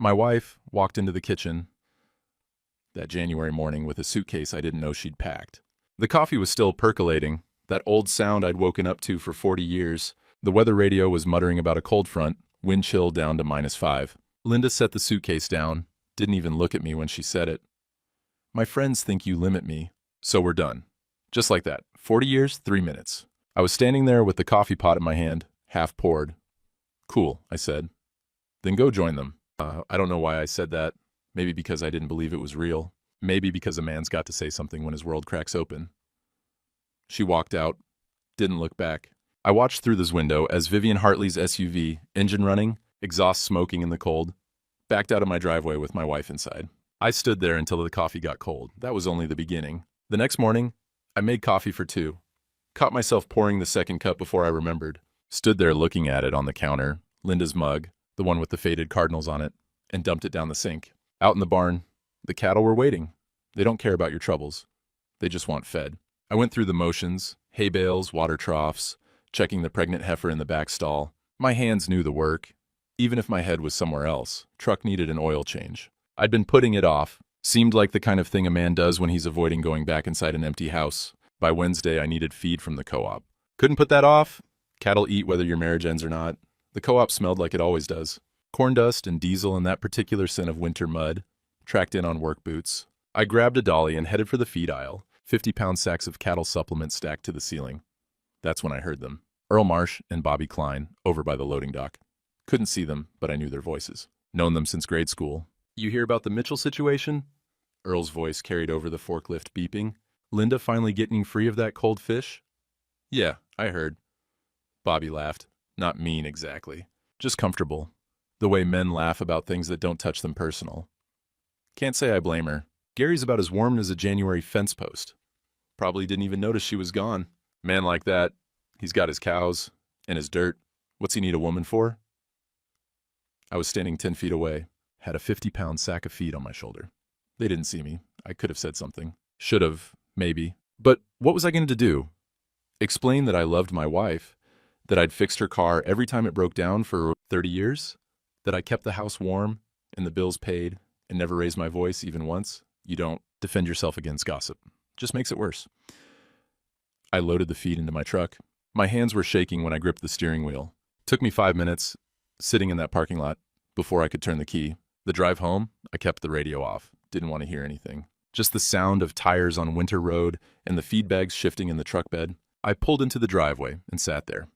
My wife walked into the kitchen that January morning with a suitcase I didn't know she'd packed. The coffee was still percolating, that old sound I'd woken up to for 40 years. The weather radio was muttering about a cold front, wind chill down to -5. Linda set the suitcase down, didn't even look at me when she said it. My friends think you limit me, so we're done. Just like that. 40 years, 3 minutes. I was standing there with the coffee pot in my hand, half poured. Cool, I said. Then go join them. I don't know why I said that. Maybe because I didn't believe it was real. Maybe because a man's got to say something when his world cracks open. She walked out, didn't look back. I watched through this window as Vivian Hartley's SUV, engine running, exhaust smoking in the cold, backed out of my driveway with my wife inside. I stood there until the coffee got cold. That was only the beginning. The next morning, I made coffee for 2. Caught myself pouring the second cup before I remembered. Stood there looking at it on the counter, Linda's mug, the one with the faded cardinals on it, and dumped it down the sink. Out in the barn, the cattle were waiting. They don't care about your troubles. They just want fed. I went through the motions, hay bales, water troughs, checking the pregnant heifer in the back stall. My hands knew the work. Even if my head was somewhere else, truck needed an oil change. I'd been putting it off. Seemed like the kind of thing a man does when he's avoiding going back inside an empty house. By Wednesday, I needed feed from the co-op. Couldn't put that off. Cattle eat whether your marriage ends or not. The co-op smelled like it always does. Corn dust and diesel and that particular scent of winter mud. Tracked in on work boots. I grabbed a dolly and headed for the feed aisle. 50-pound sacks of cattle supplements stacked to the ceiling. That's when I heard them. Earl Marsh and Bobby Klein, over by the loading dock. Couldn't see them, but I knew their voices. Known them since grade school. You hear about the Mitchell situation? Earl's voice carried over the forklift beeping. Linda finally getting free of that cold fish? Yeah, I heard. Bobby laughed. Not mean exactly. Just comfortable. The way men laugh about things that don't touch them personal. Can't say I blame her. Gary's about as warm as a January fence post. Probably didn't even notice she was gone. Man like that, he's got his cows and his dirt. What's he need a woman for? I was standing 10 feet away, had a 50-pound sack of feed on my shoulder. They didn't see me. I could have said something. Should have, maybe. But what was I going to do? Explain that I loved my wife, that I'd fixed her car every time it broke down for 30 years, that I kept the house warm and the bills paid and never raised my voice even once? You don't defend yourself against gossip. Just makes it worse. I loaded the feed into my truck. My hands were shaking when I gripped the steering wheel. Took me 5 minutes, sitting in that parking lot, before I could turn the key. The drive home, I kept the radio off. Didn't want to hear anything. Just the sound of tires on winter road and the feed bags shifting in the truck bed. I pulled into the driveway and sat there.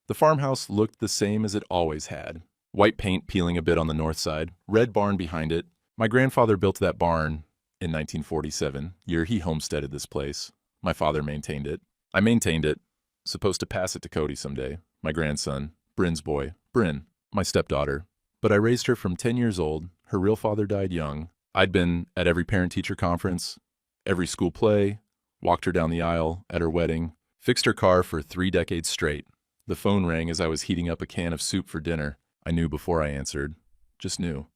The farmhouse looked the same as it always had. White paint peeling a bit on the north side, red barn behind it. My grandfather built that barn in 1947, year he homesteaded this place. My father maintained it. I maintained it. Supposed to pass it to Cody someday. My grandson, Bryn's boy. Bryn, my stepdaughter. But I raised her from 10 years old. Her real father died young. I'd been at every parent-teacher conference, every school play, walked her down the aisle at her wedding, fixed her car for 3 decades straight. The phone rang as I was heating up a can of soup for dinner. I knew before I answered. Just knew.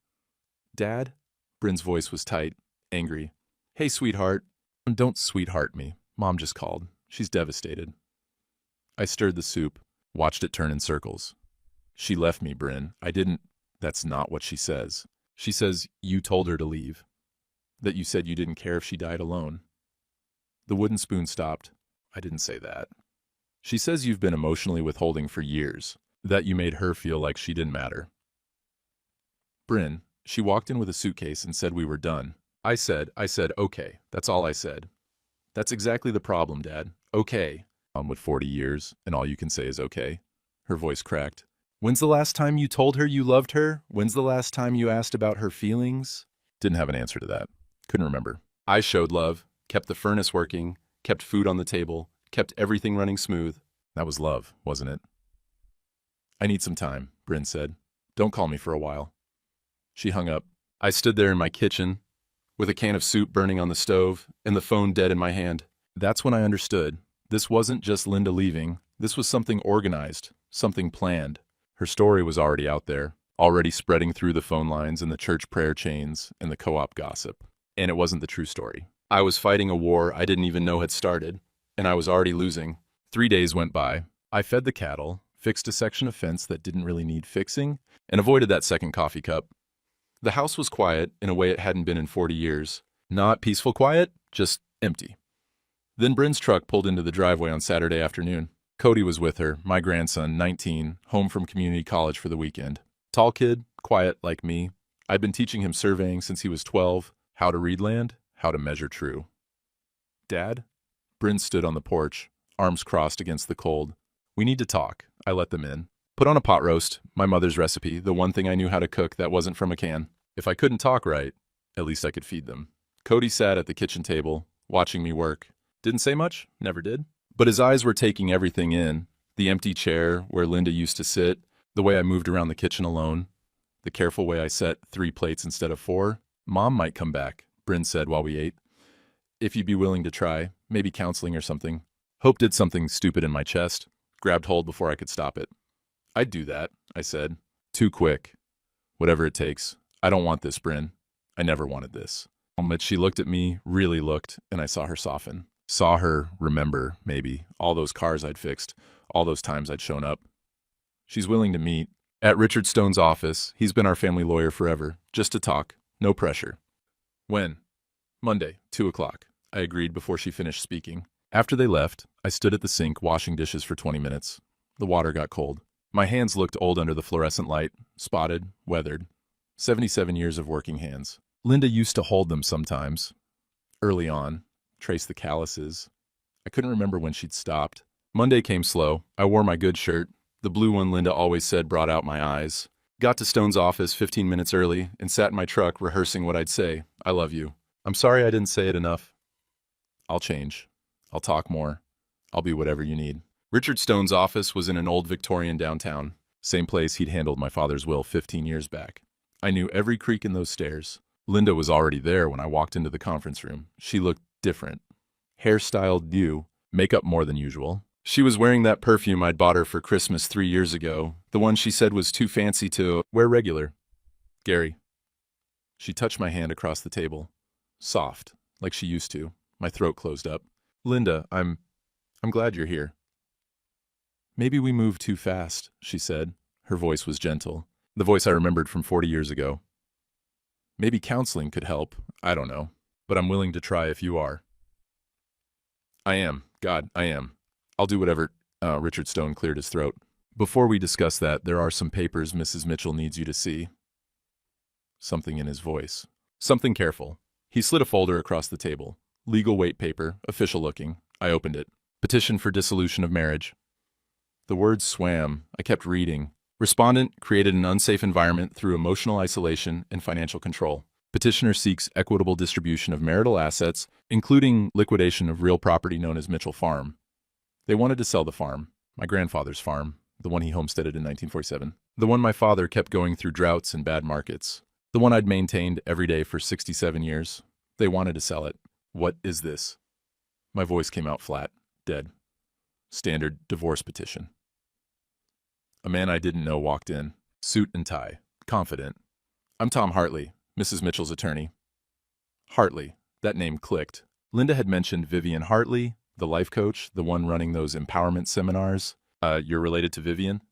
Dad? Bryn's voice was tight, angry. Hey, sweetheart. Don't sweetheart me. Mom just called. She's devastated. I stirred the soup, watched it turn in circles. She left me, Bryn. I didn't. That's not what she says. She says you told her to leave. That you said you didn't care if she died alone. The wooden spoon stopped. I didn't say that. She says you've been emotionally withholding for years. That you made her feel like she didn't matter. Bryn, she walked in with a suitcase and said we were done. I said, okay. That's all I said. That's exactly the problem, Dad. Okay. With 40 years, and all you can say is okay. Her voice cracked. When's the last time you told her you loved her? When's the last time you asked about her feelings? Didn't have an answer to that. Couldn't remember. I showed love, kept the furnace working, kept food on the table, kept everything running smooth. That was love, wasn't it? I need some time, Bryn said. Don't call me for a while. She hung up. I stood there in my kitchen, with a can of soup burning on the stove, and the phone dead in my hand. That's when I understood. This wasn't just Linda leaving. This was something organized, something planned. Her story was already out there, already spreading through the phone lines and the church prayer chains and the co-op gossip. And it wasn't the true story. I was fighting a war I didn't even know had started, and I was already losing. 3 days went by. I fed the cattle, fixed a section of fence that didn't really need fixing, and avoided that second coffee cup. The house was quiet in a way it hadn't been in 40 years. Not peaceful quiet, just empty. Then Bryn's truck pulled into the driveway on Saturday afternoon. Cody was with her, my grandson, 19, home from community college for the weekend. Tall kid, quiet like me. I'd been teaching him surveying since he was 12, how to read land, how to measure true. Dad? Bryn stood on the porch, arms crossed against the cold. We need to talk. I let them in. Put on a pot roast, my mother's recipe, the one thing I knew how to cook that wasn't from a can. If I couldn't talk right, at least I could feed them. Cody sat at the kitchen table, watching me work. Didn't say much, never did. But his eyes were taking everything in. The empty chair where Linda used to sit, the way I moved around the kitchen alone, the careful way I set 3 plates instead of 4. Mom might come back, Bryn said while we ate. If you'd be willing to try, maybe counseling or something. Hope did something stupid in my chest, grabbed hold before I could stop it. I'd do that, I said. Too quick. Whatever it takes. I don't want this, Bryn. I never wanted this. But she looked at me, really looked, and I saw her soften. Saw her remember, maybe, all those cars I'd fixed, all those times I'd shown up. She's willing to meet. At Richard Stone's office, he's been our family lawyer forever, just to talk, no pressure. When? Monday, 2 o'clock. I agreed before she finished speaking. After they left, I stood at the sink washing dishes for 20 minutes. The water got cold. My hands looked old under the fluorescent light, spotted, weathered. 77 years of working hands. Linda used to hold them sometimes. Early on. Trace the calluses. I couldn't remember when she'd stopped. Monday came slow. I wore my good shirt. The blue one Linda always said brought out my eyes. Got to Stone's office 15 minutes early and sat in my truck rehearsing what I'd say. I love you. I'm sorry I didn't say it enough. I'll change. I'll talk more. I'll be whatever you need. Richard Stone's office was in an old Victorian downtown. Same place he'd handled my father's will 15 years back. I knew every creak in those stairs. Linda was already there when I walked into the conference room. She looked different. Hairstyled new, makeup more than usual. She was wearing that perfume I'd bought her for Christmas 3 years ago, the one she said was too fancy to wear regular. Gary. She touched my hand across the table. Soft, like she used to. My throat closed up. Linda, I'm glad you're here. Maybe we moved too fast, she said. Her voice was gentle, the voice I remembered from 40 years ago. Maybe counseling could help, I don't know, but I'm willing to try if you are. I am. God, I am. I'll do whatever. Richard Stone cleared his throat. Before we discuss that, there are some papers Mrs. Mitchell needs you to see. Something in his voice. Something careful. He slid a folder across the table. Legal weight paper, official looking. I opened it. Petition for dissolution of marriage. The words swam. I kept reading. Respondent created an unsafe environment through emotional isolation and financial control. Petitioner seeks equitable distribution of marital assets, including liquidation of real property known as Mitchell Farm. They wanted to sell the farm, my grandfather's farm, the one he homesteaded in 1947, the one my father kept going through droughts and bad markets, the one I'd maintained every day for 67 years. They wanted to sell it. What is this? My voice came out flat, dead. Standard divorce petition. A man I didn't know walked in, suit and tie, confident. I'm Tom Hartley, Mrs. Mitchell's attorney. Hartley, that name clicked. Linda had mentioned Vivian Hartley, the life coach, the one running those empowerment seminars. You're related to Vivian?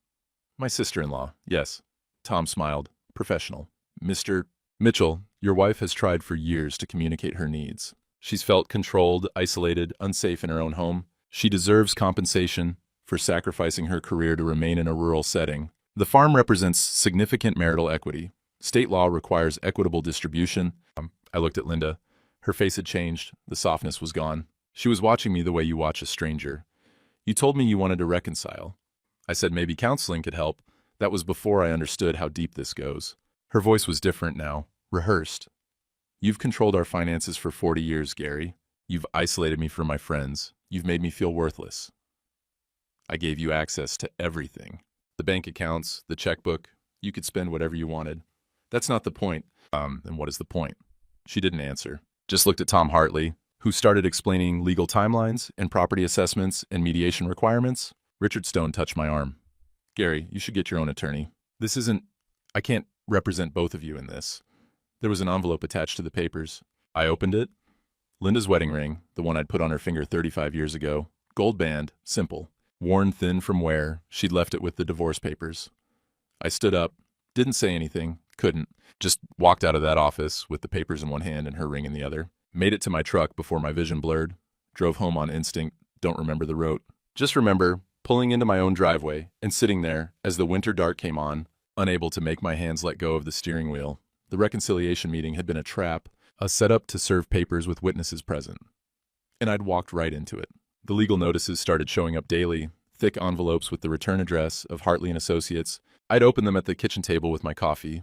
My sister-in-law, yes. Tom smiled. Professional. Mr. Mitchell, your wife has tried for years to communicate her needs. She's felt controlled, isolated, unsafe in her own home. She deserves compensation for sacrificing her career to remain in a rural setting. The farm represents significant marital equity. State law requires equitable distribution. I looked at Linda. Her face had changed. The softness was gone. She was watching me the way you watch a stranger. You told me you wanted to reconcile. I said maybe counseling could help. That was before I understood how deep this goes. Her voice was different now, rehearsed. You've controlled our finances for 40 years, Gary. You've isolated me from my friends. You've made me feel worthless. I gave you access to everything. The bank accounts, the checkbook. You could spend whatever you wanted. That's not the point. And what is the point? She didn't answer. Just looked at Tom Hartley, who started explaining legal timelines and property assessments and mediation requirements. Richard Stone touched my arm. Gary, you should get your own attorney. I can't represent both of you in this. There was an envelope attached to the papers. I opened it. Linda's wedding ring, the one I'd put on her finger 35 years ago. Gold band, simple. Worn thin from wear, she'd left it with the divorce papers. I stood up, didn't say anything, Couldn't. Just walked out of that office with the papers in one hand and her ring in the other. Made it to my truck before my vision blurred. Drove home on instinct. Don't remember the route. Just remember pulling into my own driveway and sitting there as the winter dark came on, unable to make my hands let go of the steering wheel. The reconciliation meeting had been a trap, a setup to serve papers with witnesses present. And I'd walked right into it. The legal notices started showing up daily, thick envelopes with the return address of Hartley & Associates. I'd open them at the kitchen table with my coffee,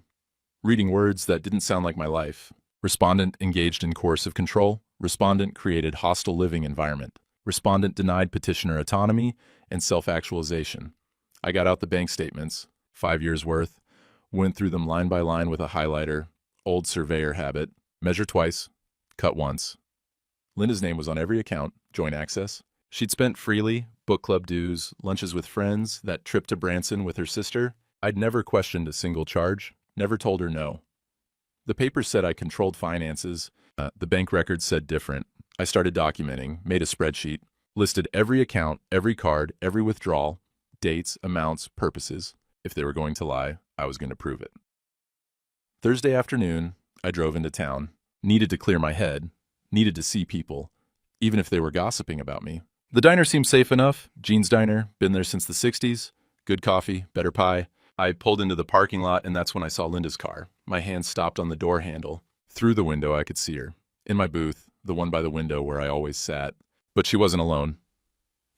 reading words that didn't sound like my life. Respondent engaged in coercive control. Respondent created hostile living environment. Respondent denied petitioner autonomy and self-actualization. I got out the bank statements, 5 years worth, went through them line by line with a highlighter, old surveyor habit, measure twice, cut once. Linda's name was on every account, joint access. She'd spent freely, book club dues, lunches with friends, that trip to Branson with her sister. I'd never questioned a single charge, never told her no. The papers said I controlled finances. The bank records said different. I started documenting, made a spreadsheet, listed every account, every card, every withdrawal, dates, amounts, purposes. If they were going to lie, I was going to prove it. Thursday afternoon, I drove into town. Needed to clear my head. Needed to see people, even if they were gossiping about me. The diner seemed safe enough. Jean's Diner, been there since the 60s. Good coffee, better pie. I pulled into the parking lot, and that's when I saw Linda's car. My hand stopped on the door handle. Through the window, I could see her. In my booth, the one by the window where I always sat. But she wasn't alone.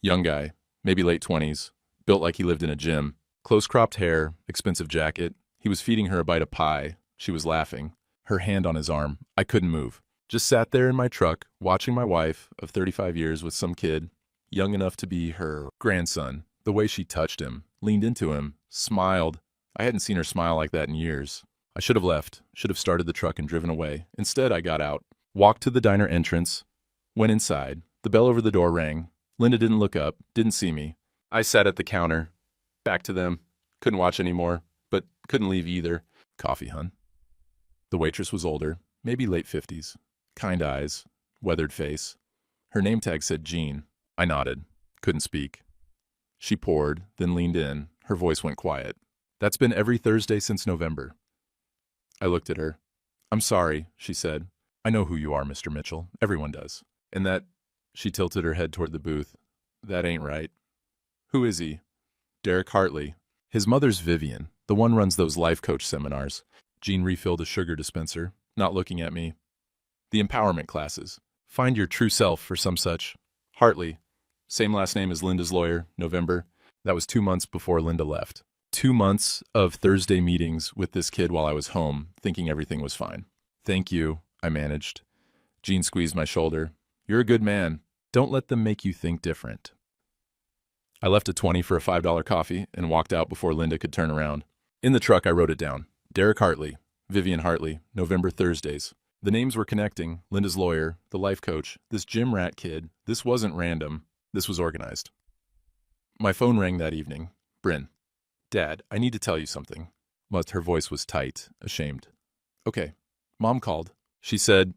Young guy, maybe late 20s, built like he lived in a gym. Close-cropped hair, expensive jacket. He was feeding her a bite of pie. She was laughing. Her hand on his arm. I couldn't move. Just sat there in my truck, watching my wife of 35 years with some kid, young enough to be her grandson. The way she touched him, leaned into him, smiled. I hadn't seen her smile like that in years. I should have left, should have started the truck and driven away. Instead, I got out, walked to the diner entrance, went inside. The bell over the door rang. Linda didn't look up, didn't see me. I sat at the counter, back to them. Couldn't watch anymore, but couldn't leave either. Coffee, hun. The waitress was older, maybe late 50s. Kind eyes, weathered face. Her name tag said Jean. I nodded. Couldn't speak. She poured, then leaned in. Her voice went quiet. That's been every Thursday since November. I looked at her. I'm sorry, she said. I know who you are, Mr. Mitchell. Everyone does. And that, she tilted her head toward the booth. That ain't right. Who is he? Derek Hartley. His mother's Vivian. The one runs those life coach seminars. Jean refilled a sugar dispenser, not looking at me. The empowerment classes. Find your true self or some such. Hartley. Same last name as Linda's lawyer, November. That was 2 months before Linda left. 2 months of Thursday meetings with this kid while I was home, thinking everything was fine. Thank you, I managed. Jean squeezed my shoulder. You're a good man. Don't let them make you think different. I left a 20 for a $5 coffee and walked out before Linda could turn around. In the truck, I wrote it down. Derek Hartley, Vivian Hartley, November Thursdays. The names were connecting. Linda's lawyer, the life coach, this gym rat kid. This wasn't random. This was organized. My phone rang that evening. Bryn. Dad, I need to tell you something. But her voice was tight, ashamed. Okay. Mom called. She said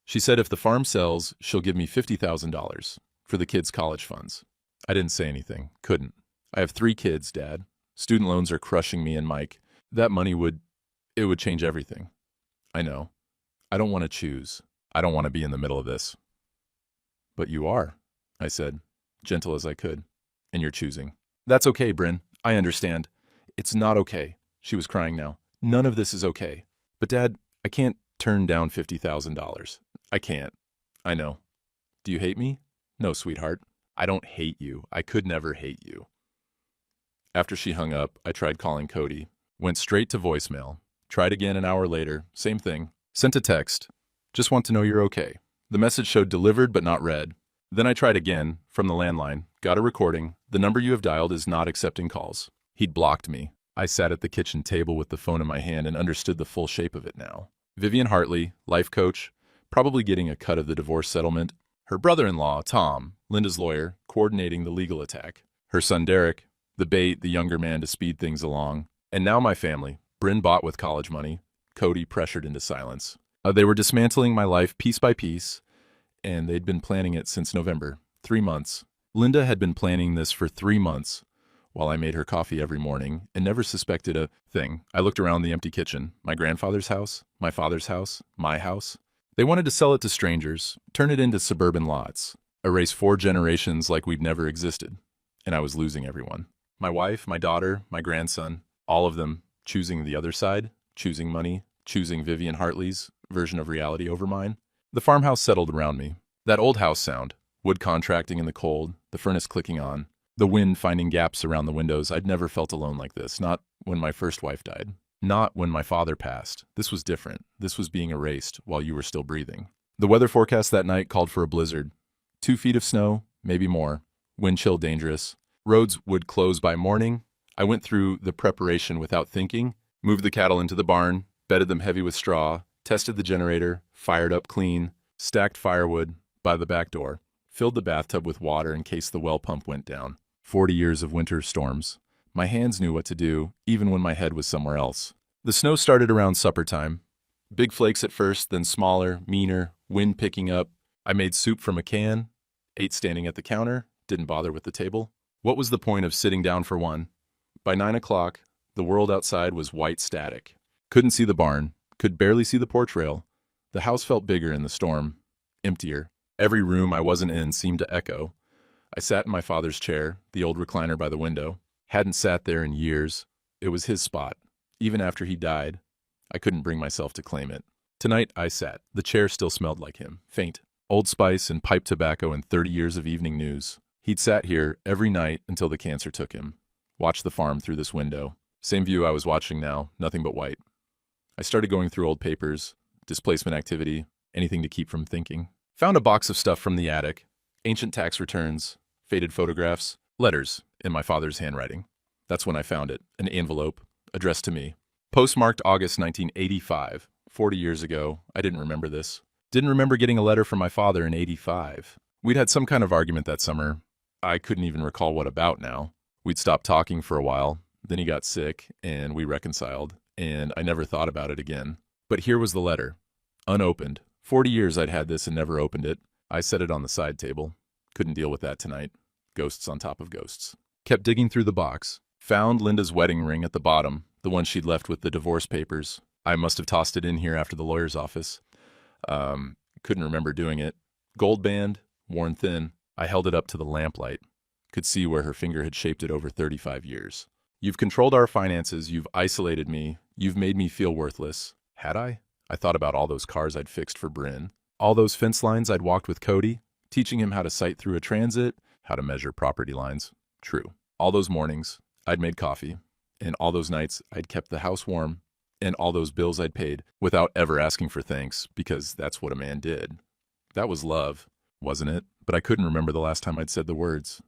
if the farm sells, she'll give me $50,000 for the kids' college funds. I didn't say anything. Couldn't. I have 3 kids, Dad. Student loans are crushing me and Mike. That money would change everything. I know. I don't want to choose. I don't want to be in the middle of this. But you are, I said, gentle as I could. And you're choosing. That's okay, Bryn. I understand. It's not okay. She was crying now. None of this is okay. But Dad, I can't turn down $50,000. I can't. I know. Do you hate me? No, sweetheart. I don't hate you. I could never hate you. After she hung up, I tried calling Cody. Went straight to voicemail. Tried again an hour later. Same thing. Sent a text. Just want to know you're okay. The message showed delivered but not read. Then I tried again, from the landline. Got a recording. The number you have dialed is not accepting calls. He'd blocked me. I sat at the kitchen table with the phone in my hand and understood the full shape of it now. Vivian Hartley, life coach, probably getting a cut of the divorce settlement. Her brother-in-law, Tom, Linda's lawyer, coordinating the legal attack. Her son Derek, the bait, the younger man to speed things along. And now my family. Bryn bought with college money. Cody pressured into silence. They were dismantling my life piece by piece, and they'd been planning it since November. 3 months. Linda had been planning this for 3 months. while I made her coffee every morning and never suspected a thing. I looked around the empty kitchen, my grandfather's house, my father's house, my house. They wanted to sell it to strangers, turn it into suburban lots, erase 4 generations like we'd never existed. And I was losing everyone. My wife, my daughter, my grandson, all of them choosing the other side, choosing money, choosing Vivian Hartley's version of reality over mine. The farmhouse settled around me. That old house sound, wood contracting in the cold, the furnace clicking on, the wind finding gaps around the windows. I'd never felt alone like this, not when my first wife died. Not when my father passed. This was different. This was being erased while you were still breathing. The weather forecast that night called for a blizzard. 2 feet of snow, maybe more. Wind chill dangerous. Roads would close by morning. I went through the preparation without thinking, moved the cattle into the barn, bedded them heavy with straw, tested the generator, fired up clean, stacked firewood by the back door, filled the bathtub with water in case the well pump went down. 40 years of winter storms. My hands knew what to do, even when my head was somewhere else. The snow started around supper time. Big flakes at first, then smaller, meaner, wind picking up. I made soup from a can, ate standing at the counter, didn't bother with the table. What was the point of sitting down for one? By 9 o'clock, the world outside was white static. Couldn't see the barn, could barely see the porch rail. The house felt bigger in the storm, emptier. Every room I wasn't in seemed to echo. I sat in my father's chair, the old recliner by the window. Hadn't sat there in years. It was his spot. Even after he died, I couldn't bring myself to claim it. Tonight I sat. The chair still smelled like him, faint. Old Spice and pipe tobacco and 30 years of evening news. He'd sat here every night until the cancer took him. Watched the farm through this window. Same view I was watching now, nothing but white. I started going through old papers, displacement activity, anything to keep from thinking. Found a box of stuff from the attic. Ancient tax returns, faded photographs, letters in my father's handwriting. That's when I found it, an envelope, addressed to me. Postmarked August 1985, 40 years ago. I didn't remember this. Didn't remember getting a letter from my father in 85. We'd had some kind of argument that summer. I couldn't even recall what about now. We'd stopped talking for a while, then he got sick, and we reconciled, and I never thought about it again. But here was the letter, unopened. 40 years I'd had this and never opened it. I set it on the side table. Couldn't deal with that tonight. Ghosts on top of ghosts. Kept digging through the box. Found Linda's wedding ring at the bottom, the one she'd left with the divorce papers. I must have tossed it in here after the lawyer's office. Couldn't remember doing it. Gold band, worn thin. I held it up to the lamplight. Could see where her finger had shaped it over 35 years. You've controlled our finances. You've isolated me. You've made me feel worthless. Had I? I thought about all those cars I'd fixed for Bryn. All those fence lines I'd walked with Cody, teaching him how to sight through a transit, how to measure property lines. True. All those mornings, I'd made coffee. And all those nights, I'd kept the house warm. And all those bills I'd paid without ever asking for thanks, because that's what a man did. That was love, wasn't it? But I couldn't remember the last time I'd said the words.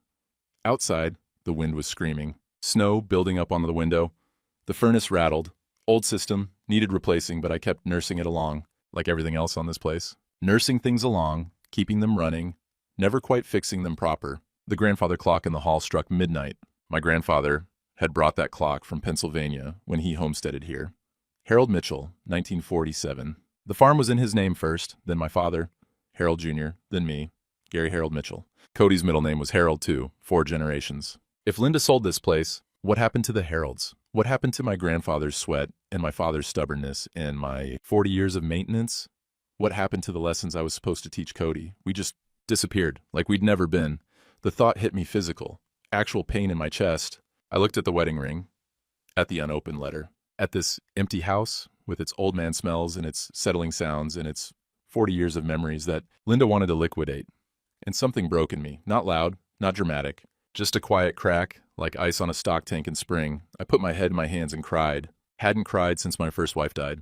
Outside, the wind was screaming. Snow building up on the window. The furnace rattled. Old system, needed replacing, but I kept nursing it along, like everything else on this place. Nursing things along, keeping them running, never quite fixing them proper. The grandfather clock in the hall struck midnight. My grandfather had brought that clock from Pennsylvania when he homesteaded here. Harold Mitchell, 1947. The farm was in his name first, then my father, Harold Jr., then me, Gary Harold Mitchell. Cody's middle name was Harold, too, 4 generations. If Linda sold this place, what happened to the Harolds? What happened to my grandfather's sweat and my father's stubbornness and my 40 years of maintenance? What happened to the lessons I was supposed to teach Cody? We just disappeared, like we'd never been. The thought hit me physical, actual pain in my chest. I looked at the wedding ring, at the unopened letter, at this empty house with its old man smells and its settling sounds and its 40 years of memories that Linda wanted to liquidate. And something broke in me, not loud, not dramatic, just a quiet crack, like ice on a stock tank in spring. I put my head in my hands and cried. Hadn't cried since my first wife died.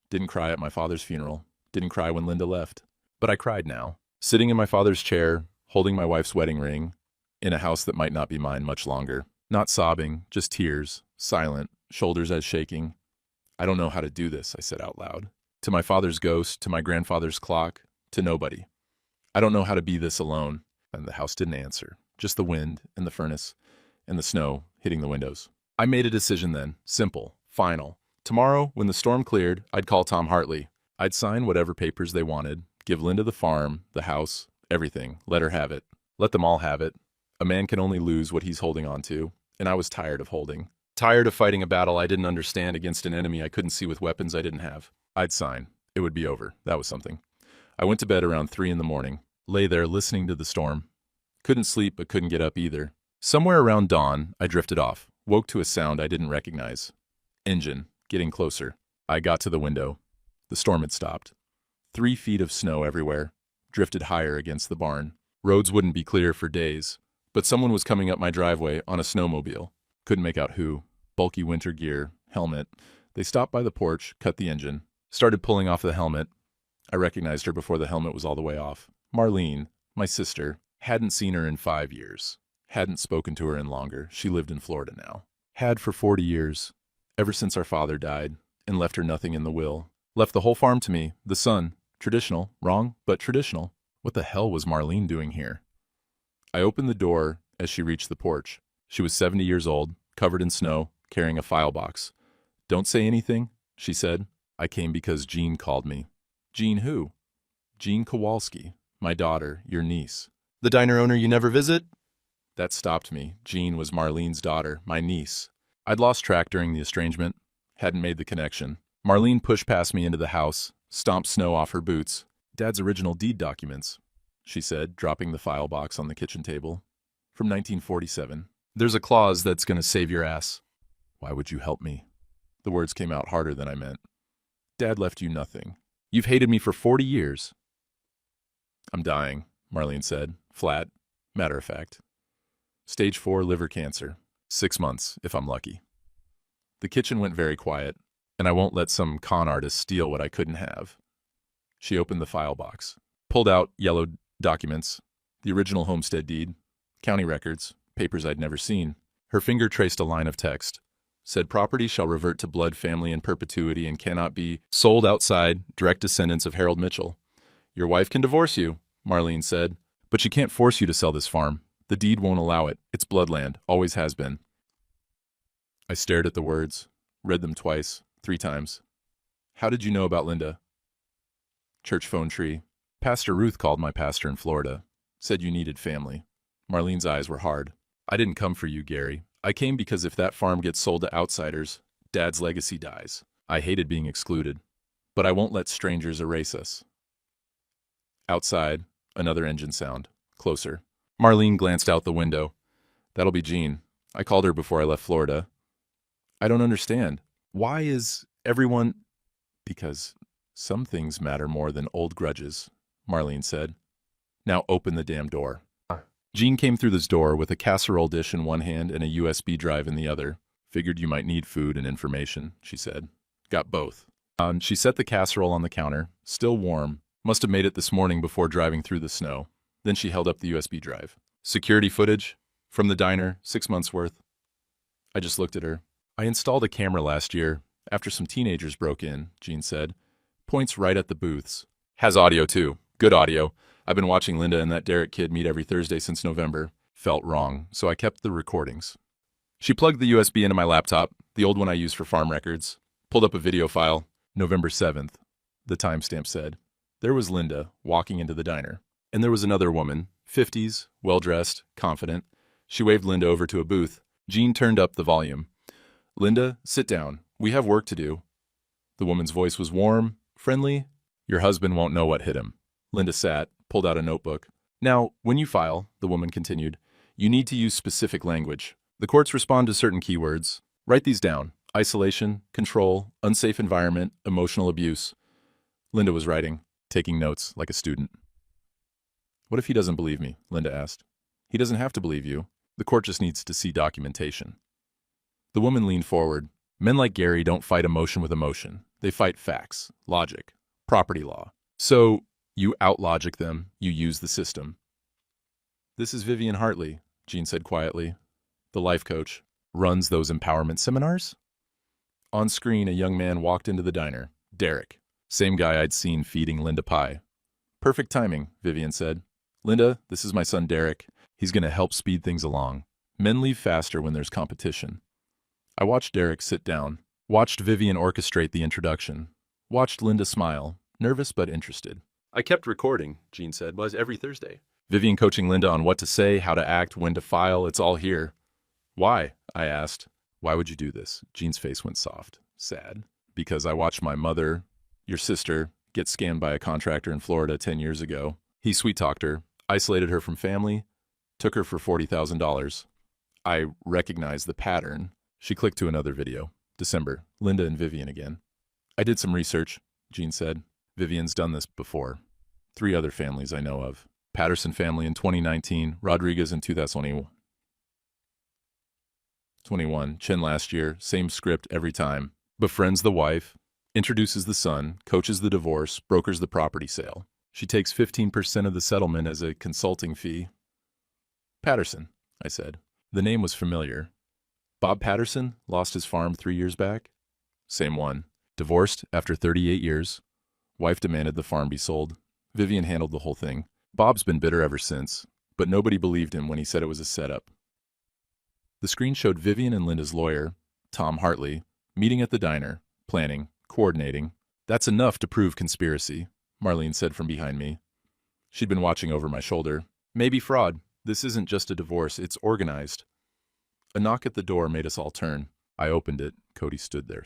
Didn't cry at my father's funeral. Didn't cry when Linda left. But I cried now, sitting in my father's chair, holding my wife's wedding ring, in a house that might not be mine much longer. Not sobbing, just tears, silent, shoulders as shaking. I don't know how to do this, I said out loud. To my father's ghost, to my grandfather's clock, to nobody. I don't know how to be this alone. And the house didn't answer. Just the wind and the furnace and the snow hitting the windows. I made a decision then, simple, final. Tomorrow, when the storm cleared, I'd call Tom Hartley. I'd sign whatever papers they wanted, give Linda the farm, the house, everything, let her have it. Let them all have it. A man can only lose what he's holding on to, and I was tired of holding. Tired of fighting a battle I didn't understand against an enemy I couldn't see with weapons I didn't have. I'd sign. It would be over. That was something. I went to bed around 3 in the morning. Lay there listening to the storm. Couldn't sleep, but couldn't get up either. Somewhere around dawn, I drifted off. Woke to a sound I didn't recognize. Engine. Getting closer. I got to the window. The storm had stopped. 3 feet of snow everywhere. Drifted higher against the barn. Roads wouldn't be clear for days. But someone was coming up my driveway on a snowmobile. Couldn't make out who. Bulky winter gear. Helmet. They stopped by the porch, cut the engine. Started pulling off the helmet. I recognized her before the helmet was all the way off. Marlene, my sister. Hadn't seen her in 5 years. Hadn't spoken to her in longer. She lived in Florida now. Had for 40 years. Ever since our father died. And left her nothing in the will. Left the whole farm to me. The son. Traditional. Wrong, but traditional. What the hell was Marlene doing here? I opened the door as she reached the porch. She was 70 years old, covered in snow, carrying a file box. "Don't say anything," she said. "I came because Jean called me." "Jean who?" "Jean Kowalski, my daughter, your niece." "The diner owner you never visit?" That stopped me. Jean was Marlene's daughter, my niece. I'd lost track during the estrangement. Hadn't made the connection. Marlene pushed past me into the house, stomped snow off her boots. "Dad's original deed documents," she said, dropping the file box on the kitchen table. "From 1947. There's a clause that's gonna save your ass." "Why would you help me?" The words came out harder than I meant. "Dad left you nothing. You've hated me for 40 years. "I'm dying," Marlene said, flat, matter of fact. "Stage 4 liver cancer. 6 months, if I'm lucky." The kitchen went very quiet, and I won't let some con artist steal what I couldn't have. She opened the file box, pulled out yellow documents, the original homestead deed, county records, papers I'd never seen. Her finger traced a line of text. Said property shall revert to blood family in perpetuity and cannot be sold outside direct descendants of Harold Mitchell. "Your wife can divorce you," Marlene said, "but she can't force you to sell this farm. The deed won't allow it. It's bloodland, always has been." I stared at the words, read them twice, 3 times. "How did you know about Linda?" "Church phone tree. Pastor Ruth called my pastor in Florida. Said you needed family." Marlene's eyes were hard. "I didn't come for you, Gary. I came because if that farm gets sold to outsiders, Dad's legacy dies. I hated being excluded. But I won't let strangers erase us." Outside, another engine sound. Closer. Marlene glanced out the window. "That'll be Jean. I called her before I left Florida." "I don't understand. Why is everyone—" "Because some things matter more than old grudges," Marlene said. "Now open the damn door." Jean came through this door with a casserole dish in one hand and a USB drive in the other. "Figured you might need food and information," she said. "Got both." She set the casserole on the counter, still warm. Must have made it this morning before driving through the snow. Then she held up the USB drive. "Security footage? From the diner, 6 months worth." I just looked at her. "I installed a camera last year, after some teenagers broke in," Jean said. "Points right at the booths. Has audio too. Good audio. I've been watching Linda and that Derek kid meet every Thursday since November. Felt wrong, so I kept the recordings." She plugged the USB into my laptop, the old one I use for farm records. Pulled up a video file. November 7th, the timestamp said. There was Linda, walking into the diner. And there was another woman, 50s, well-dressed, confident. She waved Linda over to a booth. Jean turned up the volume. "Linda, sit down. We have work to do." The woman's voice was warm, friendly. "Your husband won't know what hit him." Linda sat, pulled out a notebook. "Now, when you file," the woman continued, "you need to use specific language. The courts respond to certain keywords. Write these down. Isolation, control, unsafe environment, emotional abuse." Linda was writing, taking notes like a student. "What if he doesn't believe me?" Linda asked. "He doesn't have to believe you. The court just needs to see documentation." The woman leaned forward. "Men like Gary don't fight emotion with emotion. They fight facts, logic, property law. So, you out-logic them, you use the system." "This is Vivian Hartley," Jean said quietly. "The life coach. Runs those empowerment seminars?" On screen, a young man walked into the diner. Derek. Same guy I'd seen feeding Linda pie. "Perfect timing," Vivian said. "Linda, this is my son Derek. He's going to help speed things along. Men leave faster when there's competition." I watched Derek sit down. Watched Vivian orchestrate the introduction. Watched Linda smile, nervous but interested. "I kept recording," Jean said, "was every Thursday. Vivian coaching Linda on what to say, how to act, when to file, it's all here." Why? I asked. Why would you do this? Jean's face went soft, sad. Because I watched my mother, your sister, get scammed by a contractor in Florida 10 years ago. He sweet-talked her, isolated her from family, took her for $40,000. I recognized the pattern. She clicked to another video. December, Linda and Vivian again. I did some research, Jean said. Vivian's done this before. 3 other families I know of. Patterson family in 2019, Rodriguez in 2021, Chen last year, same script every time. Befriends the wife, introduces the son, coaches the divorce, brokers the property sale. She takes 15% of the settlement as a consulting fee. Patterson, I said. The name was familiar. Bob Patterson lost his farm 3 years back? Same one. Divorced after 38 years. Wife demanded the farm be sold. Vivian handled the whole thing. Bob's been bitter ever since, but nobody believed him when he said it was a setup. The screen showed Vivian and Linda's lawyer, Tom Hartley, meeting at the diner, planning, coordinating. That's enough to prove conspiracy, Marlene said from behind me. She'd been watching over my shoulder. Maybe fraud. This isn't just a divorce, it's organized. A knock at the door made us all turn. I opened it. Cody stood there,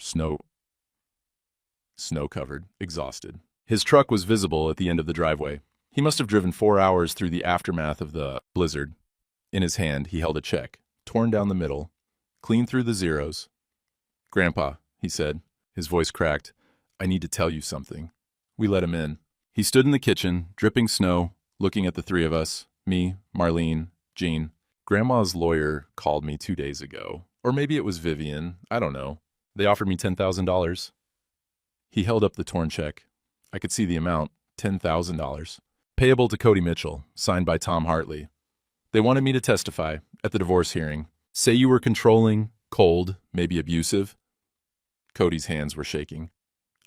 snow-covered, exhausted. His truck was visible at the end of the driveway. He must have driven 4 hours through the aftermath of the blizzard. In his hand, he held a check, torn down the middle, clean through the zeros. "Grandpa," he said. His voice cracked. "I need to tell you something." We let him in. He stood in the kitchen, dripping snow, looking at the 3 of us, me, Marlene, Jean. Grandma's lawyer called me 2 days ago. Or maybe it was Vivian. I don't know. They offered me $10,000. He held up the torn check. I could see the amount, $10,000. Payable to Cody Mitchell, signed by Tom Hartley. They wanted me to testify at the divorce hearing. Say you were controlling, cold, maybe abusive. Cody's hands were shaking.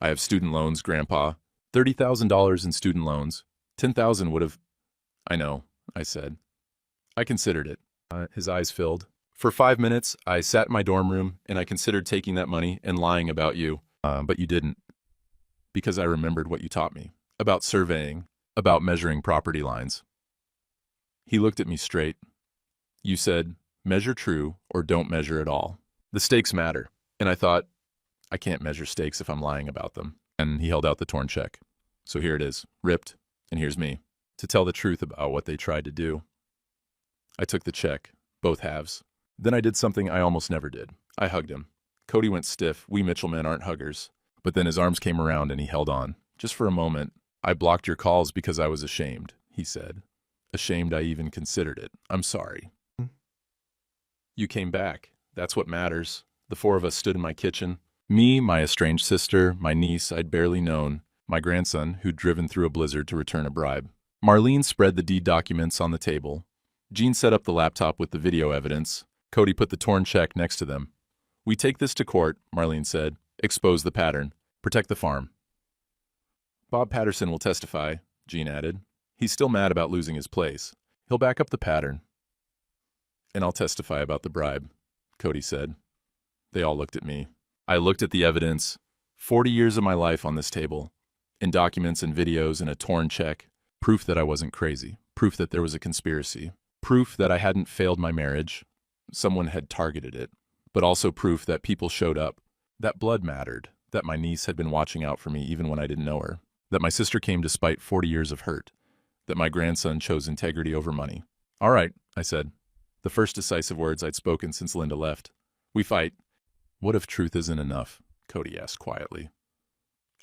I have student loans, Grandpa. $30,000 in student loans. $10,000 would have... I know, I said. I considered it. His eyes filled. For 5 minutes, I sat in my dorm room and I considered taking that money and lying about you. But you didn't. Because I remembered what you taught me. About surveying. About measuring property lines. He looked at me straight. You said, measure true or don't measure at all. The stakes matter. And I thought, I can't measure stakes if I'm lying about them. And he held out the torn check. So here it is, ripped, and here's me, to tell the truth about what they tried to do. I took the check, both halves. Then I did something I almost never did. I hugged him. Cody went stiff. We Mitchell men aren't huggers. But then his arms came around and he held on. Just for a moment. I blocked your calls because I was ashamed, he said. Ashamed I even considered it. I'm sorry. You came back. That's what matters. The 4 of us stood in my kitchen. Me, my estranged sister, my niece I'd barely known, my grandson who'd driven through a blizzard to return a bribe. Marlene spread the deed documents on the table. Jean set up the laptop with the video evidence. Cody put the torn check next to them. We take this to court, Marlene said. Expose the pattern. Protect the farm. Bob Patterson will testify, Jean added. He's still mad about losing his place. He'll back up the pattern. And I'll testify about the bribe, Cody said. They all looked at me. I looked at the evidence. 40 years of my life on this table. In documents and videos and a torn check. Proof that I wasn't crazy. Proof that there was a conspiracy. Proof that I hadn't failed my marriage. Someone had targeted it. But also proof that people showed up. That blood mattered. That my niece had been watching out for me even when I didn't know her. That my sister came despite 40 years of hurt. That my grandson chose integrity over money. All right, I said. The first decisive words I'd spoken since Linda left. We fight. What if truth isn't enough? Cody asked quietly.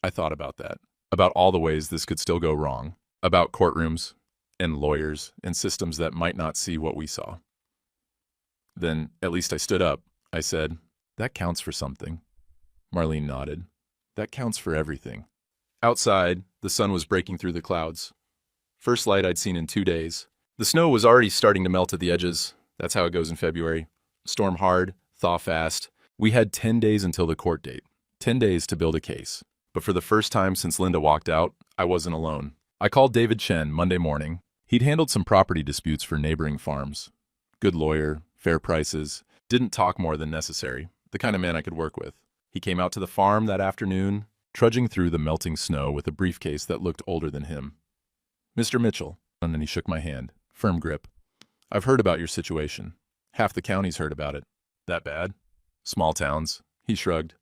I thought about that. About all the ways this could still go wrong. About courtrooms and lawyers and systems that might not see what we saw. Then, at least I stood up. I said, that counts for something. Marlene nodded. That counts for everything. Outside, the sun was breaking through the clouds. First light I'd seen in 2 days. The snow was already starting to melt at the edges. That's how it goes in February. Storm hard, thaw fast. We had 10 days until the court date. 10 days to build a case. But for the first time since Linda walked out, I wasn't alone. I called David Chen Monday morning. He'd handled some property disputes for neighboring farms. Good lawyer, fair prices, didn't talk more than necessary. The kind of man I could work with. He came out to the farm that afternoon, trudging through the melting snow with a briefcase that looked older than him. Mr. Mitchell, and then he shook my hand. Firm grip. I've heard about your situation. Half the county's heard about it. That bad? Small towns. He shrugged.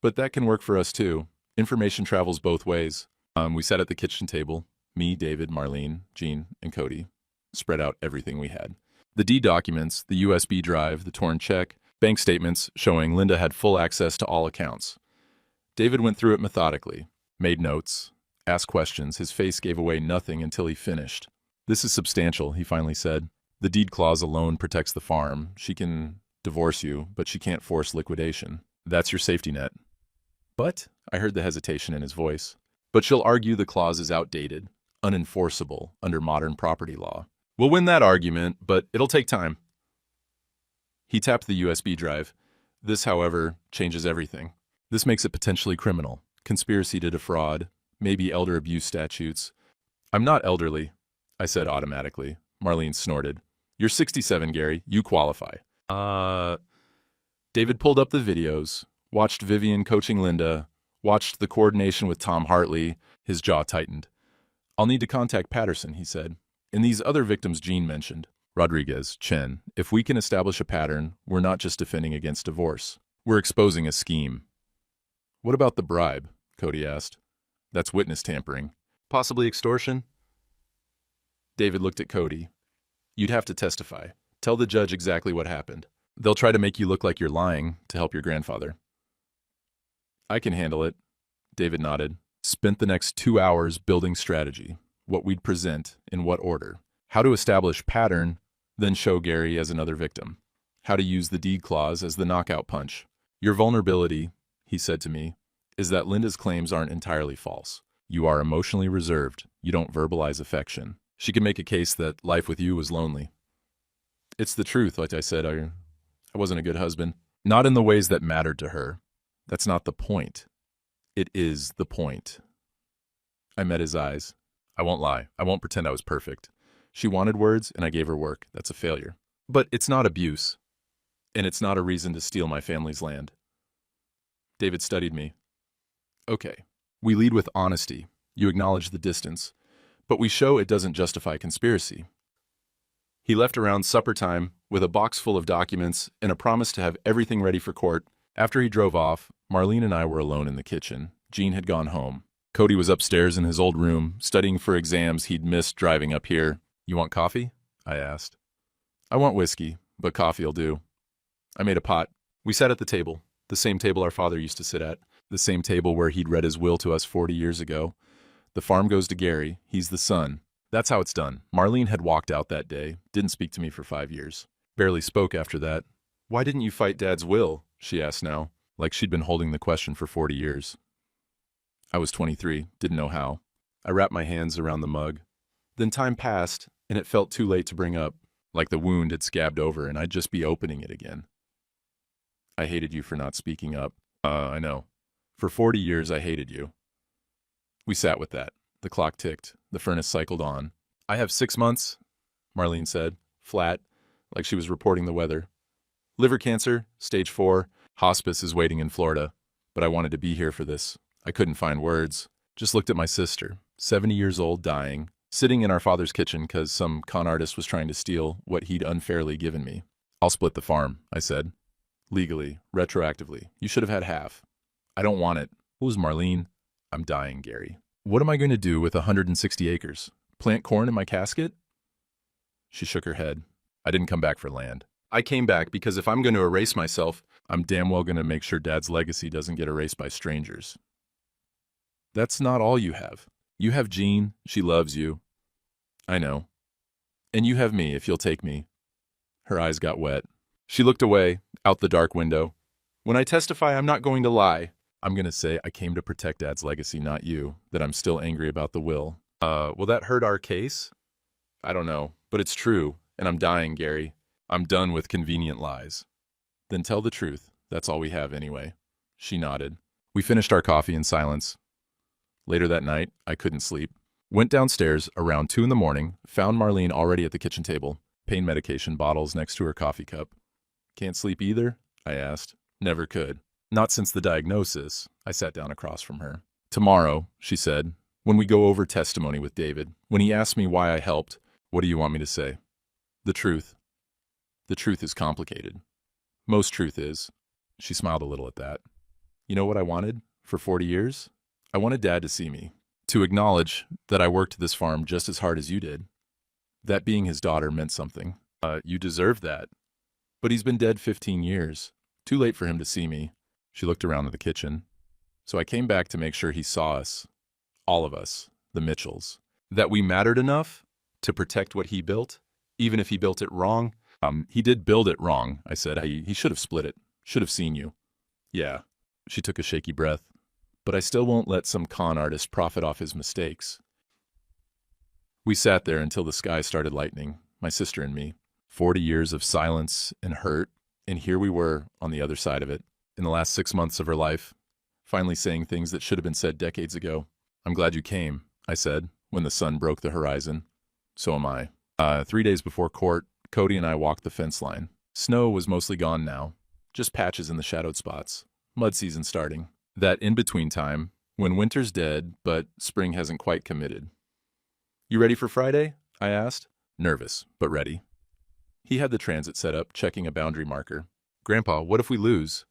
But that can work for us too. Information travels both ways. We sat at the kitchen table. Me, David, Marlene, Jean, and Cody. Spread out everything we had. The deed documents, the USB drive, the torn check, bank statements showing Linda had full access to all accounts. David went through it methodically, made notes, asked questions. His face gave away nothing until he finished. This is substantial, he finally said. The deed clause alone protects the farm. She can divorce you, but she can't force liquidation. That's your safety net. But, I heard the hesitation in his voice, but she'll argue the clause is outdated, unenforceable under modern property law. We'll win that argument, but it'll take time. He tapped the USB drive. This, however, changes everything. This makes it potentially criminal. Conspiracy to defraud, maybe elder abuse statutes. I'm not elderly, I said automatically. Marlene snorted. You're 67, Gary. You qualify. David pulled up the videos, watched Vivian coaching Linda, watched the coordination with Tom Hartley. His jaw tightened. I'll need to contact Patterson, he said. And these other victims Jean mentioned. Rodriguez, Chen. If we can establish a pattern, we're not just defending against divorce. We're exposing a scheme. What about the bribe? Cody asked. That's witness tampering. Possibly extortion? David looked at Cody. You'd have to testify. Tell the judge exactly what happened. They'll try to make you look like you're lying to help your grandfather. I can handle it. David nodded. Spent the next 2 hours building strategy. What we'd present, in what order. How to establish pattern, then show Gary as another victim. How to use the deed clause as the knockout punch. Your vulnerability, he said to me, is that Linda's claims aren't entirely false. You are emotionally reserved. You don't verbalize affection. She can make a case that life with you was lonely. It's the truth, like I said. I wasn't a good husband. Not in the ways that mattered to her. That's not the point. It is the point. I met his eyes. I won't lie. I won't pretend I was perfect. She wanted words, and I gave her work. That's a failure. But it's not abuse. And it's not a reason to steal my family's land. David studied me. Okay. We lead with honesty. You acknowledge the distance. But we show it doesn't justify conspiracy. He left around supper time with a box full of documents and a promise to have everything ready for court. After he drove off, Marlene and I were alone in the kitchen. Jean had gone home. Cody was upstairs in his old room, studying for exams he'd missed driving up here. You want coffee? I asked. I want whiskey, but coffee'll do. I made a pot. We sat at the table, the same table our father used to sit at, the same table where he'd read his will to us 40 years ago. The farm goes to Gary. He's the son. That's how it's done. Marlene had walked out that day, didn't speak to me for 5 years. Barely spoke after that. Why didn't you fight Dad's will? She asked now, like she'd been holding the question for 40 years. I was 23, didn't know how. I wrapped my hands around the mug. Then time passed, and it felt too late to bring up, like the wound had scabbed over and I'd just be opening it again. I hated you for not speaking up. I know. For 40 years, I hated you. We sat with that. The clock ticked. The furnace cycled on. I have 6 months, Marlene said, flat, like she was reporting the weather. Liver cancer, stage 4. Hospice is waiting in Florida. But I wanted to be here for this. I couldn't find words. Just looked at my sister, 70 years old, dying, sitting in our father's kitchen because some con artist was trying to steal what he'd unfairly given me. I'll split the farm, I said. Legally, retroactively. You should have had half. I don't want it. Who's Marlene? I'm dying, Gary. What am I going to do with 160 acres? Plant corn in my casket? She shook her head. I didn't come back for land. I came back because if I'm going to erase myself, I'm damn well going to make sure Dad's legacy doesn't get erased by strangers. That's not all you have. You have Jean. She loves you. I know. And you have me, if you'll take me. Her eyes got wet. She looked away, out the dark window. When I testify, I'm not going to lie. I'm going to say I came to protect Dad's legacy, not you, that I'm still angry about the will. Will that hurt our case? I don't know, but it's true, and I'm dying, Gary. I'm done with convenient lies. Then tell the truth. That's all we have anyway. She nodded. We finished our coffee in silence. Later that night, I couldn't sleep. Went downstairs around 2 a.m, found Marlene already at the kitchen table, pain medication bottles next to her coffee cup. Can't sleep either? I asked. Never could. Not since the diagnosis. I sat down across from her. Tomorrow, she said, when we go over testimony with David, when he asks me why I helped, what do you want me to say? The truth. The truth is complicated. Most truth is. She smiled a little at that. You know what I wanted for 40 years? I wanted Dad to see me, to acknowledge that I worked this farm just as hard as you did. That being his daughter meant something. You deserve that. But he's been dead 15 years. Too late for him to see me. She looked around the kitchen. So I came back to make sure he saw us. All of us, the Mitchells. That we mattered enough to protect what he built, even if he built it wrong. He did build it wrong, I said. He should have split it. Should have seen you. Yeah. She took a shaky breath. But I still won't let some con artist profit off his mistakes. We sat there until the sky started lightening, my sister and me. 40 years of silence and hurt, and here we were on the other side of it, in the last 6 months of her life, finally saying things that should have been said decades ago. I'm glad you came, I said, when the sun broke the horizon. So am I. 3 days before court, Cody and I walked the fence line. Snow was mostly gone now, just patches in the shadowed spots. Mud season starting. That in-between time, when winter's dead, but spring hasn't quite committed. You ready for Friday? I asked. Nervous, but ready. He had the transit set up, checking a boundary marker. Grandpa, what if we lose?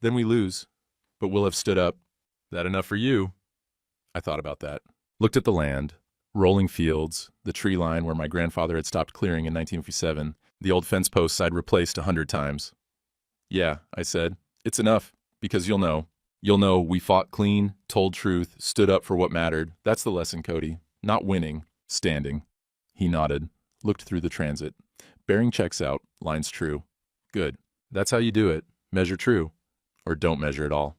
Then we lose, but we'll have stood up. That enough for you? I thought about that. Looked at the land, rolling fields, the tree line where my grandfather had stopped clearing in 1957, the old fence posts I'd replaced 100 times. Yeah, I said, it's enough, because you'll know. You'll know we fought clean, told truth, stood up for what mattered. That's the lesson, Cody. Not winning, standing. He nodded, looked through the transit. Bearing checks out, lines true. Good. That's how you do it. Measure true. Or don't measure at all.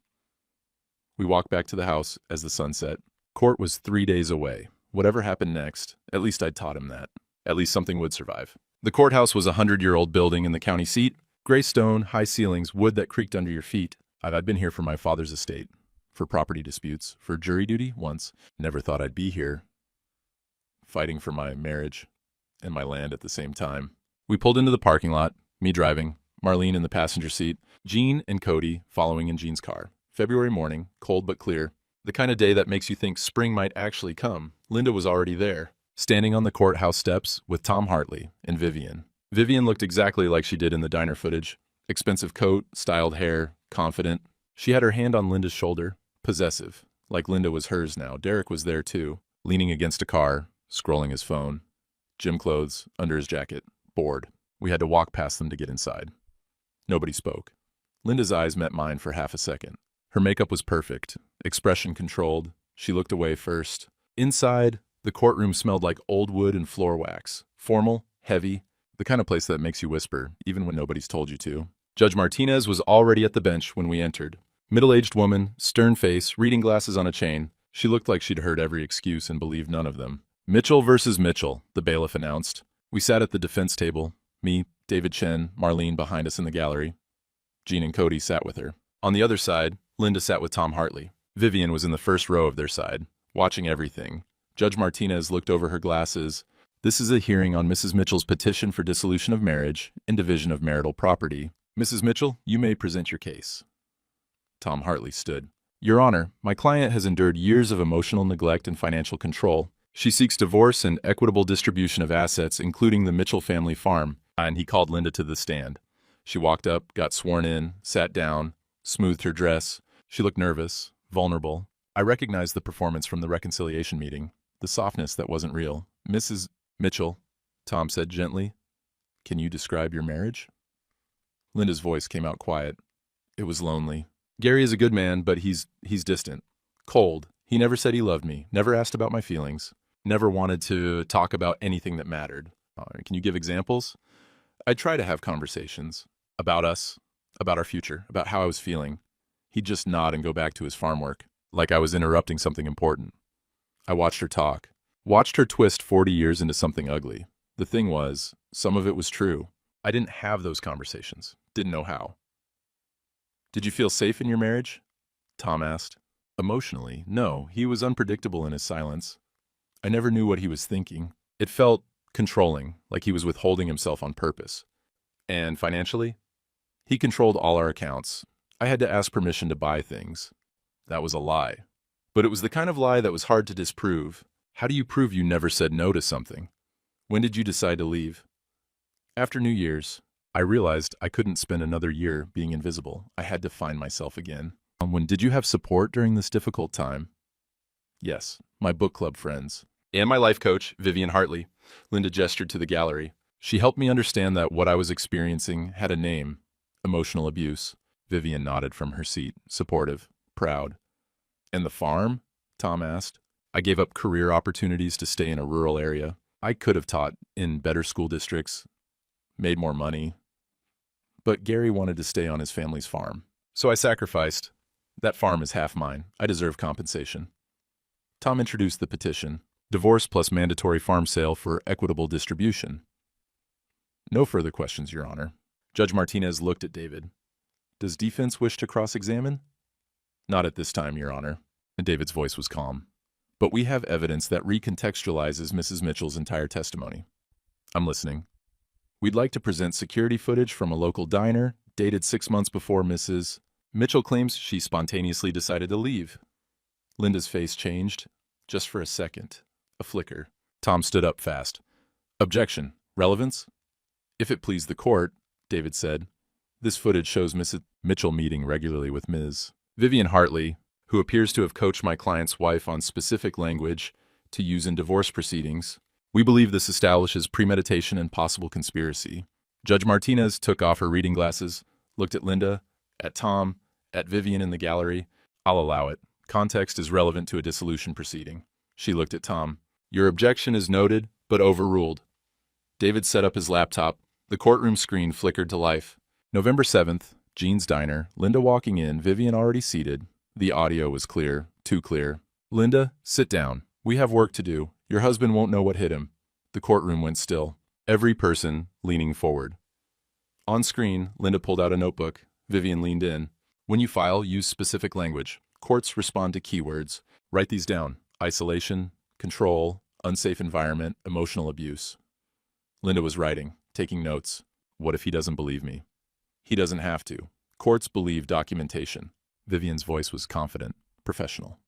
We walked back to the house as the sun set. Court was 3 days away. Whatever happened next, at least I'd taught him that. At least something would survive. The courthouse was a 100-year-old building in the county seat. Gray stone, high ceilings, wood that creaked under your feet. I'd been here for my father's estate. For property disputes. For jury duty, once. Never thought I'd be here. Fighting for my marriage and my land at the same time. We pulled into the parking lot, me driving, Marlene in the passenger seat, Jean and Cody following in Jean's car. February morning, cold but clear. The kind of day that makes you think spring might actually come. Linda was already there, standing on the courthouse steps with Tom Hartley and Vivian. Vivian looked exactly like she did in the diner footage. Expensive coat, styled hair, confident. She had her hand on Linda's shoulder, possessive, like Linda was hers now. Derek was there too, leaning against a car, scrolling his phone. Gym clothes under his jacket. Bored. We had to walk past them to get inside. Nobody spoke. Linda's eyes met mine for half a second. Her makeup was perfect, expression controlled. She looked away first. Inside, the courtroom smelled like old wood and floor wax. Formal, heavy, the kind of place that makes you whisper, even when nobody's told you to. Judge Martinez was already at the bench when we entered. Middle-aged woman, stern face, reading glasses on a chain. She looked like she'd heard every excuse and believed none of them. Mitchell versus Mitchell, the bailiff announced. We sat at the defense table. Me, David Chen, Marlene behind us in the gallery. Jean and Cody sat with her. On the other side, Linda sat with Tom Hartley. Vivian was in the first row of their side, watching everything. Judge Martinez looked over her glasses. This is a hearing on Mrs. Mitchell's petition for dissolution of marriage and division of marital property. Mrs. Mitchell, you may present your case. Tom Hartley stood. Your Honor, my client has endured years of emotional neglect and financial control. She seeks divorce and equitable distribution of assets, including the Mitchell family farm. And he called Linda to the stand. She walked up, got sworn in, sat down, smoothed her dress. She looked nervous, vulnerable. I recognized the performance from the reconciliation meeting, the softness that wasn't real. Mrs. Mitchell, Tom said gently, can you describe your marriage? Linda's voice came out quiet. It was lonely. Gary is a good man, but he's distant. Cold. He never said he loved me, never asked about my feelings, never wanted to talk about anything that mattered. Can you give examples? I'd try to have conversations about us, about our future, about how I was feeling. He'd just nod and go back to his farm work, like I was interrupting something important. I watched her talk, watched her twist 40 years into something ugly. The thing was, some of it was true. I didn't have those conversations, didn't know how. Did you feel safe in your marriage? Tom asked. Emotionally, no. He was unpredictable in his silence. I never knew what he was thinking. It felt controlling, like he was withholding himself on purpose. And financially? He controlled all our accounts. I had to ask permission to buy things. That was a lie. But it was the kind of lie that was hard to disprove. How do you prove you never said no to something? When did you decide to leave? After New Year's. I realized I couldn't spend another year being invisible. I had to find myself again. Did you have support during this difficult time? Yes, my book club friends. And my life coach, Vivian Hartley. Linda gestured to the gallery. She helped me understand that what I was experiencing had a name: emotional abuse. Vivian nodded from her seat, supportive, proud. And the farm? Tom asked. I gave up career opportunities to stay in a rural area. I could have taught in better school districts, made more money. But Gary wanted to stay on his family's farm. So I sacrificed. That farm is half mine. I deserve compensation. Tom introduced the petition: divorce plus mandatory farm sale for equitable distribution. No further questions, Your Honor. Judge Martinez looked at David. Does defense wish to cross-examine? Not at this time, Your Honor. And David's voice was calm. But we have evidence that recontextualizes Mrs. Mitchell's entire testimony. I'm listening. We'd like to present security footage from a local diner dated 6 months before Mrs. Mitchell claims she spontaneously decided to leave. Linda's face changed, just for a second. A flicker. Tom stood up fast. Objection. Relevance? If it please the court, David said, this footage shows Mrs. Mitchell meeting regularly with Ms. Vivian Hartley, who appears to have coached my client's wife on specific language to use in divorce proceedings. We believe this establishes premeditation and possible conspiracy. Judge Martinez took off her reading glasses, looked at Linda, at Tom, at Vivian in the gallery. I'll allow it. Context is relevant to a dissolution proceeding. She looked at Tom. Your objection is noted, but overruled. David set up his laptop. The courtroom screen flickered to life. November 7th, Jean's Diner. Linda walking in, Vivian already seated. The audio was clear, too clear. Linda, sit down. We have work to do. Your husband won't know what hit him. The courtroom went still. Every person leaning forward. On screen, Linda pulled out a notebook. Vivian leaned in. When you file, use specific language. Courts respond to keywords. Write these down: isolation, control, unsafe environment, emotional abuse. Linda was writing, taking notes. What if he doesn't believe me? He doesn't have to. Courts believe documentation. Vivian's voice was confident, professional.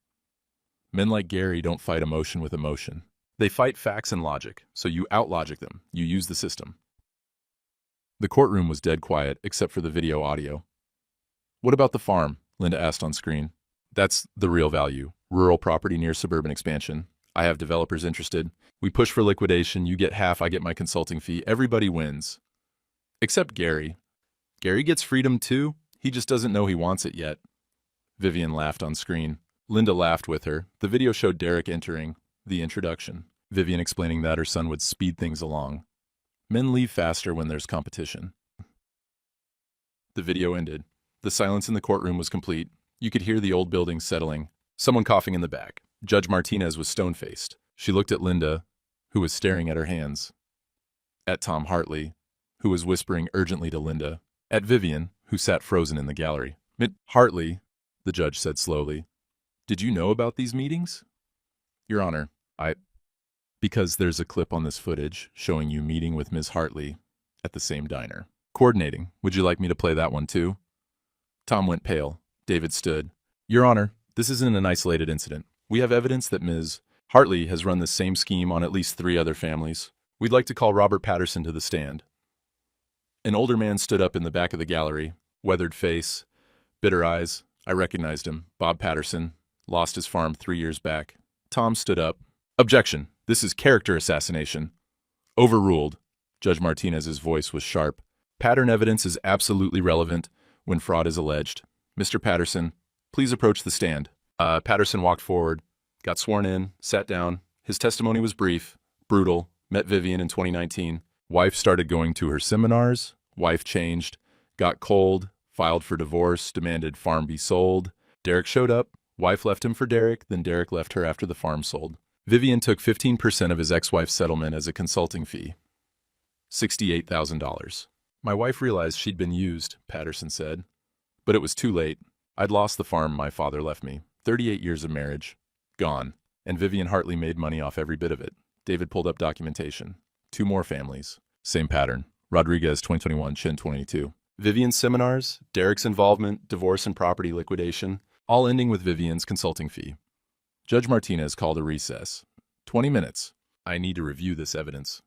Men like Gary don't fight emotion with emotion. They fight facts and logic, so you out-logic them. You use the system. The courtroom was dead quiet, except for the video audio. What about the farm? Linda asked on screen. That's the real value. Rural property near suburban expansion. I have developers interested. We push for liquidation. You get half, I get my consulting fee. Everybody wins. Except Gary. Gary gets freedom too. He just doesn't know he wants it yet. Vivian laughed on screen. Linda laughed with her. The video showed Derek entering. The introduction. Vivian explaining that her son would speed things along. Men leave faster when there's competition. The video ended. The silence in the courtroom was complete. You could hear the old building settling. Someone coughing in the back. Judge Martinez was stone-faced. She looked at Linda, who was staring at her hands. At Tom Hartley, who was whispering urgently to Linda. At Vivian, who sat frozen in the gallery. Hartley, the judge said slowly. Did you know about these meetings? Your Honor, because there's a clip on this footage showing you meeting with Ms. Hartley at the same diner. Coordinating. Would you like me to play that one too? Tom went pale. David stood. Your Honor, this isn't an isolated incident. We have evidence that Ms. Hartley has run the same scheme on at least 3 other families. We'd like to call Robert Patterson to the stand. An older man stood up in the back of the gallery, weathered face, bitter eyes. I recognized him. Bob Patterson. Lost his farm 3 years back. Tom stood up. Objection. This is character assassination. Overruled. Judge Martinez's voice was sharp. Pattern evidence is absolutely relevant when fraud is alleged. Mr. Patterson, please approach the stand. Patterson walked forward, got sworn in, sat down. His testimony was brief, brutal. Met Vivian in 2019. Wife started going to her seminars. Wife changed. Got cold. Filed for divorce. Demanded farm be sold. Derek showed up. Wife left him for Derek. Then Derek left her after the farm sold. Vivian took 15% of his ex-wife's settlement as a consulting fee. $68,000. My wife realized she'd been used, Patterson said. But it was too late. I'd lost the farm my father left me. 38 years of marriage. Gone. And Vivian Hartley made money off every bit of it. David pulled up documentation. 2 more families. Same pattern. Rodriguez, 2021, Chin, 22. Vivian's seminars, Derek's involvement, divorce and property liquidation, all ending with Vivian's consulting fee. Judge Martinez called a recess. 20 minutes. I need to review this evidence.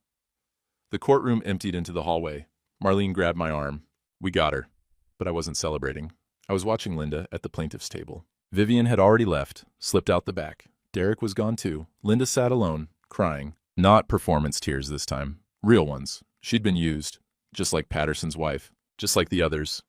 The courtroom emptied into the hallway. Marlene grabbed my arm. We got her. But I wasn't celebrating. I was watching Linda at the plaintiff's table. Vivian had already left, slipped out the back. Derek was gone too. Linda sat alone, crying. Not performance tears this time. Real ones. She'd been used. Just like Patterson's wife. Just like the others.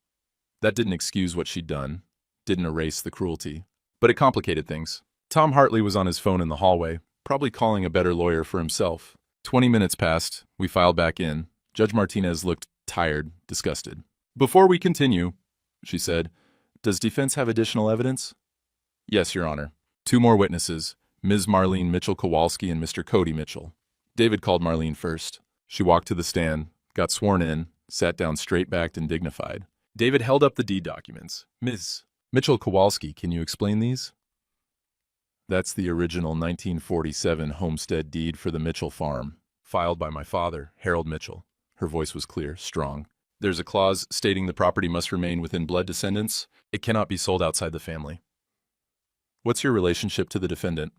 That didn't excuse what she'd done. Didn't erase the cruelty. But it complicated things. Tom Hartley was on his phone in the hallway, probably calling a better lawyer for himself. 20 minutes passed. We filed back in. Judge Martinez looked tired, disgusted. "Before we continue," she said, "does defense have additional evidence?" "Yes, Your Honor. 2 more witnesses, Ms. Marlene Mitchell-Kowalski and Mr. Cody Mitchell." David called Marlene first. She walked to the stand, got sworn in, sat down straight-backed and dignified. David held up the deed documents. "Ms. Mitchell-Kowalski, can you explain these?" "That's the original 1947 homestead deed for the Mitchell farm, filed by my father, Harold Mitchell." Her voice was clear, strong. "There's a clause stating the property must remain within blood descendants. It cannot be sold outside the family." "What's your relationship to the defendant?"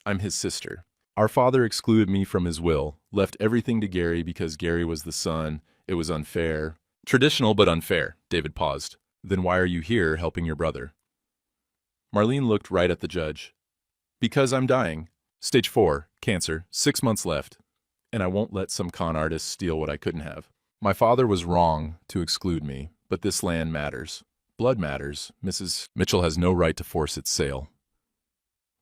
"I'm his sister. Our father excluded me from his will, left everything to Gary because Gary was the son. It was unfair." "Traditional but unfair." David paused. "Then why are you here helping your brother?" Marlene looked right at the judge. "Because I'm dying. Stage 4, cancer, 6 months left. And I won't let some con artist steal what I couldn't have. My father was wrong to exclude me, but this land matters. Blood matters. Mrs. Mitchell has no right to force its sale."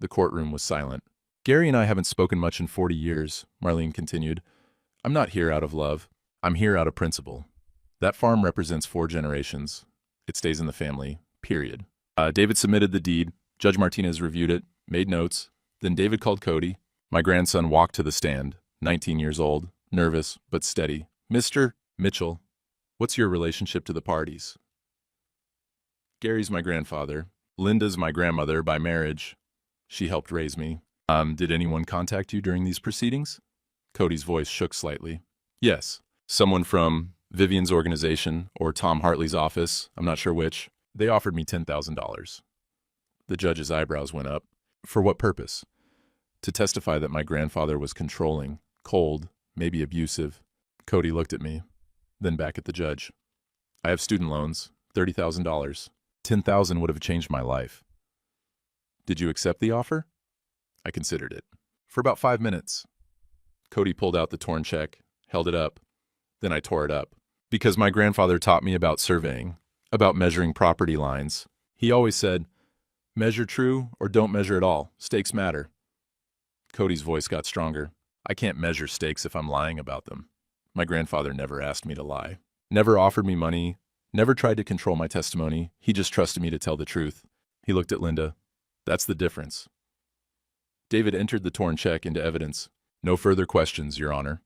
The courtroom was silent. "Gary and I haven't spoken much in 40 years, Marlene continued. "I'm not here out of love. I'm here out of principle. That farm represents 4 generations. It stays in the family, period." David submitted the deed. Judge Martinez reviewed it, made notes. Then David called Cody. My grandson walked to the stand, 19 years old, nervous but steady. "Mr. Mitchell, what's your relationship to the parties?" "Gary's my grandfather. Linda's my grandmother by marriage. She helped raise me." Did anyone contact you during these proceedings?" Cody's voice shook slightly. "Yes. Someone from Vivian's organization or Tom Hartley's office, I'm not sure which. They offered me $10,000. The judge's eyebrows went up. "For what purpose?" "To testify that my grandfather was controlling, cold, maybe abusive." Cody looked at me, then back at the judge. "I have student loans, $30,000. $10,000 would have changed my life." "Did you accept the offer?" "I considered it. For about 5 minutes." Cody pulled out the torn check, held it up. Then I tore it up. "Because my grandfather taught me about surveying, about measuring property lines. He always said, 'Measure true or don't measure at all. Stakes matter.'" Cody's voice got stronger. "I can't measure stakes if I'm lying about them. My grandfather never asked me to lie. Never offered me money. Never tried to control my testimony. He just trusted me to tell the truth." He looked at Linda. "That's the difference." David entered the torn check into evidence. "No further questions, Your Honor."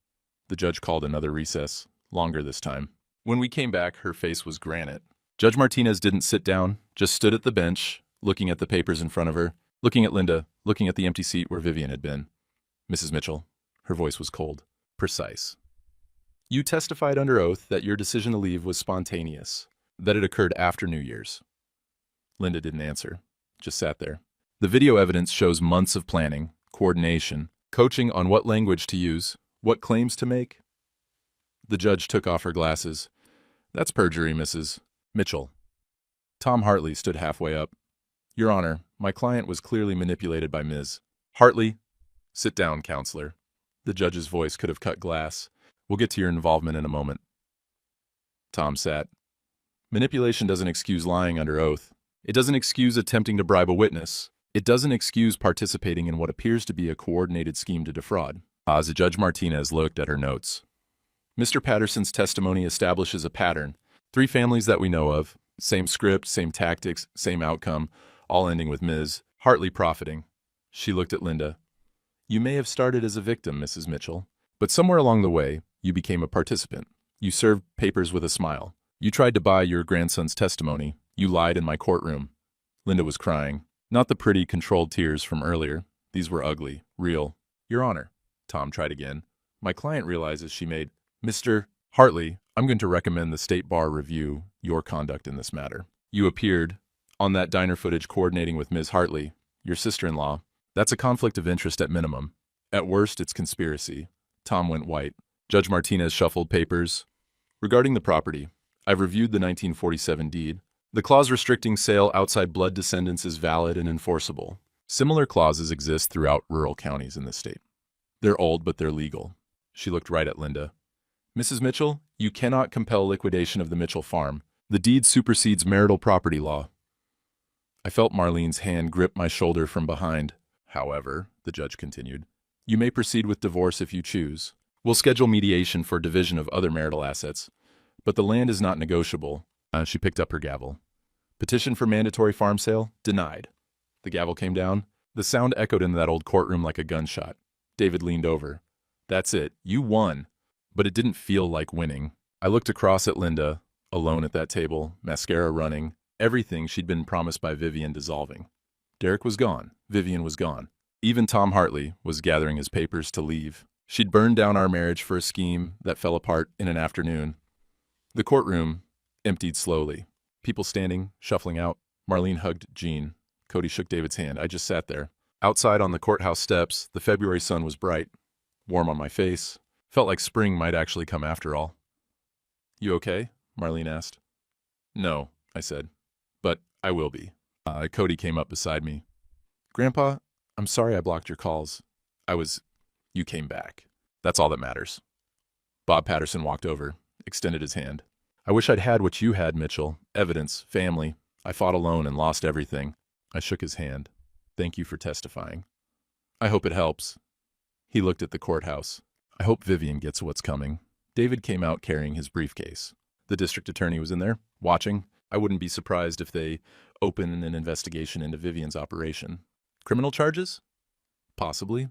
The judge called another recess, longer this time. When we came back, her face was granite. Judge Martinez didn't sit down, just stood at the bench, looking at the papers in front of her, looking at Linda, looking at the empty seat where Vivian had been. "Mrs. Mitchell," her voice was cold, precise. "You testified under oath that your decision to leave was spontaneous, that it occurred after New Year's." Linda didn't answer, just sat there. "The video evidence shows months of planning, coordination, coaching on what language to use, what claims to make." The judge took off her glasses. "That's perjury, Mrs. Mitchell." Tom Hartley stood halfway up. "Your Honor, my client was clearly manipulated by Ms. Hartley." "Sit down, counselor." The judge's voice could have cut glass. "We'll get to your involvement in a moment." Tom sat. "Manipulation doesn't excuse lying under oath. It doesn't excuse attempting to bribe a witness. It doesn't excuse participating in what appears to be a coordinated scheme to defraud." As Judge Martinez looked at her notes. "Mr. Patterson's testimony establishes a pattern. 3 families that we know of, same script, same tactics, same outcome, all ending with Ms. Hartley profiting." She looked at Linda. "You may have started as a victim, Mrs. Mitchell, but somewhere along the way, you became a participant. You served papers with a smile. You tried to buy your grandson's testimony. You lied in my courtroom." Linda was crying. Not the pretty, controlled tears from earlier. These were ugly, real. "Your Honor," Tom tried again. "My client realizes she made—" "Mr. Hartley, I'm going to recommend the State Bar review your conduct in this matter. You appeared on that diner footage coordinating with Ms. Hartley, your sister-in-law. That's a conflict of interest at minimum. At worst, it's conspiracy." Tom went white. Judge Martinez shuffled papers. Regarding the property, I've reviewed the 1947 deed. The clause restricting sale outside blood descendants is valid and enforceable. Similar clauses exist throughout rural counties in this state. They're old, but they're legal. She looked right at Linda. Mrs. Mitchell, you cannot compel liquidation of the Mitchell farm. The deed supersedes marital property law. I felt Marlene's hand grip my shoulder from behind. However, the judge continued, you may proceed with divorce if you choose. We'll schedule mediation for division of other marital assets, but the land is not negotiable. She picked up her gavel. Petition for mandatory farm sale? Denied. The gavel came down. The sound echoed in that old courtroom like a gunshot. David leaned over. That's it. You won. But it didn't feel like winning. I looked across at Linda, alone at that table, mascara running, everything she'd been promised by Vivian dissolving. Derek was gone. Vivian was gone. Even Tom Hartley was gathering his papers to leave. She'd burned down our marriage for a scheme that fell apart in an afternoon. The courtroom emptied slowly. People standing, shuffling out. Marlene hugged Jean. Cody shook David's hand. I just sat there. Outside on the courthouse steps, the February sun was bright, warm on my face. Felt like spring might actually come after all. You okay? Marlene asked. No, I said. But I will be. Cody came up beside me. Grandpa, I'm sorry I blocked your calls. You came back. That's all that matters. Bob Patterson walked over, extended his hand. I wish I'd had what you had, Mitchell. Evidence, family. I fought alone and lost everything. I shook his hand. Thank you for testifying. I hope it helps. He looked at the courthouse. I hope Vivian gets what's coming. David came out carrying his briefcase. The district attorney was in there, watching. I wouldn't be surprised if they open an investigation into Vivian's operation. Criminal charges? Possibly.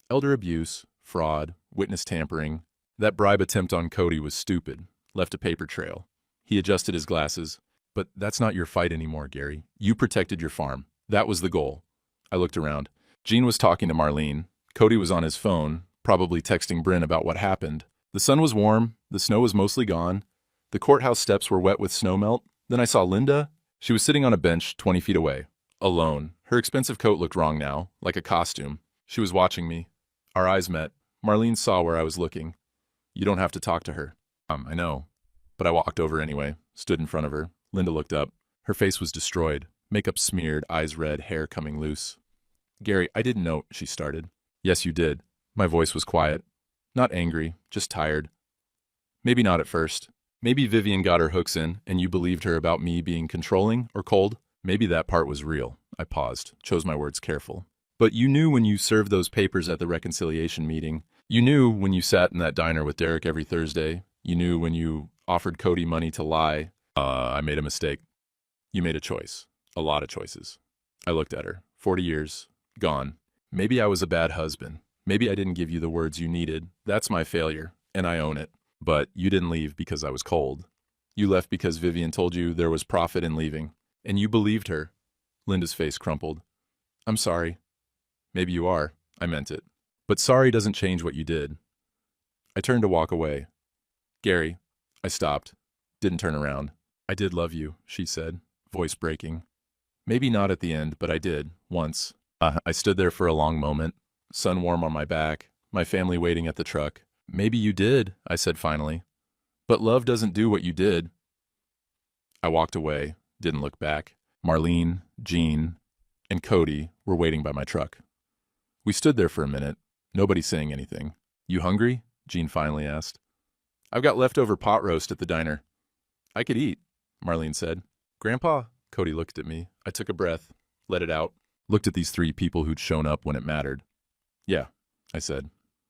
Elder abuse, fraud, witness tampering. That bribe attempt on Cody was stupid. Left a paper trail. He adjusted his glasses. But that's not your fight anymore, Gary. You protected your farm. That was the goal. I looked around. Jean was talking to Marlene. Cody was on his phone, probably texting Bryn about what happened. The sun was warm. The snow was mostly gone. The courthouse steps were wet with snowmelt. Then I saw Linda. She was sitting on a bench 20 feet away, alone. Her expensive coat looked wrong now, like a costume. She was watching me. Our eyes met. Marlene saw where I was looking. You don't have to talk to her. I know. But I walked over anyway, stood in front of her. Linda looked up. Her face was destroyed. Makeup smeared, eyes red, hair coming loose. Gary, I didn't know, she started. Yes, you did. My voice was quiet. Not angry, just tired. Maybe not at first. Maybe Vivian got her hooks in, and you believed her about me being controlling or cold. Maybe that part was real. I paused, chose my words careful. But you knew when you served those papers at the reconciliation meeting. You knew when you sat in that diner with Derek every Thursday. You knew when you offered Cody money to lie. I made a mistake. You made a choice. A lot of choices. I looked at her. 40 years. Gone. Maybe I was a bad husband. Maybe I didn't give you the words you needed. That's my failure, and I own it. But you didn't leave because I was cold. You left because Vivian told you there was profit in leaving. And you believed her. Linda's face crumpled. I'm sorry. Maybe you are. I meant it. But sorry doesn't change what you did. I turned to walk away. Gary. I stopped. Didn't turn around. I did love you, she said, voice breaking. Maybe not at the end, but I did, once. I stood there for a long moment, sun warm on my back, my family waiting at the truck. Maybe you did, I said finally. But love doesn't do what you did. I walked away, didn't look back. Marlene, Jean, and Cody were waiting by my truck. We stood there for a minute, nobody saying anything. You hungry? Jean finally asked. I've got leftover pot roast at the diner. I could eat, Marlene said. Grandpa? Cody looked at me. I took a breath, let it out, looked at these three people who'd shown up when it mattered. Yeah, I said.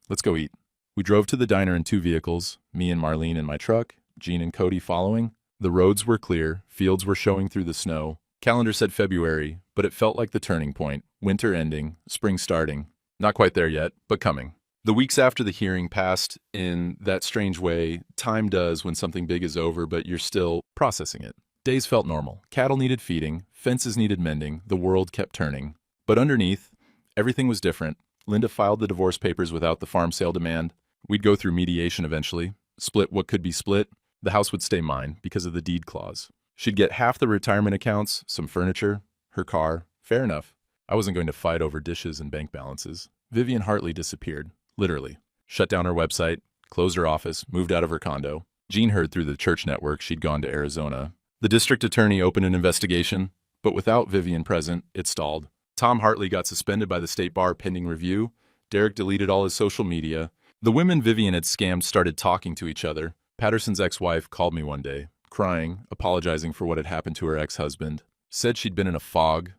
Let's go eat. We drove to the diner in 2 vehicles, me and Marlene in my truck, Jean and Cody following. The roads were clear, fields were showing through the snow. Calendar said February, but it felt like the turning point. Winter ending, spring starting. Not quite there yet, but coming. The weeks after the hearing passed in that strange way time does when something big is over, but you're still processing it. Days felt normal. Cattle needed feeding, fences needed mending, the world kept turning. But underneath, everything was different. Linda filed the divorce papers without the farm sale demand. We'd go through mediation eventually, split what could be split. The house would stay mine because of the deed clause. She'd get half the retirement accounts, some furniture, her car. Fair enough. I wasn't going to fight over dishes and bank balances. Vivian Hartley disappeared, literally. Shut down her website, closed her office, moved out of her condo. Jean heard through the church network she'd gone to Arizona. The district attorney opened an investigation, but without Vivian present, it stalled. Tom Hartley got suspended by the state bar pending review. Derek deleted all his social media. The women Vivian had scammed started talking to each other. Patterson's ex-wife called me one day, crying, apologizing for what had happened to her ex-husband. Said she'd been in a fog.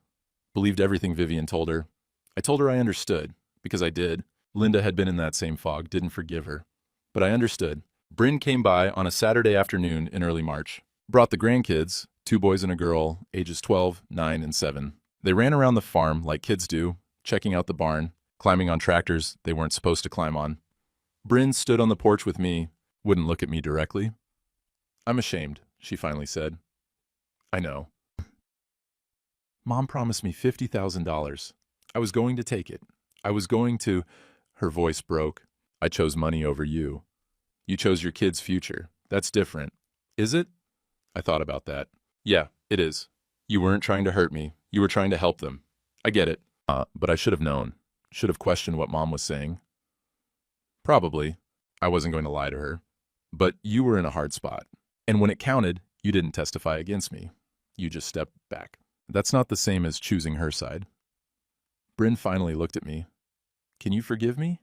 Believed everything Vivian told her. I told her I understood, because I did. Linda had been in that same fog, didn't forgive her. But I understood. Bryn came by on a Saturday afternoon in early March. Brought the grandkids, 2 boys and a girl, ages 12, 9, and 7. They ran around the farm like kids do, checking out the barn, climbing on tractors they weren't supposed to climb on. Bryn stood on the porch with me, wouldn't look at me directly. I'm ashamed, she finally said. I know. Mom promised me $50,000. I was going to take it. I was going to... Her voice broke. I chose money over you. You chose your kid's future. That's different. Is it? I thought about that. Yeah, it is. You weren't trying to hurt me. You were trying to help them. I get it. But I should have known. Should have questioned what Mom was saying. Probably. I wasn't going to lie to her. But you were in a hard spot. And when it counted, you didn't testify against me. You just stepped back. That's not the same as choosing her side. Bryn finally looked at me. Can you forgive me?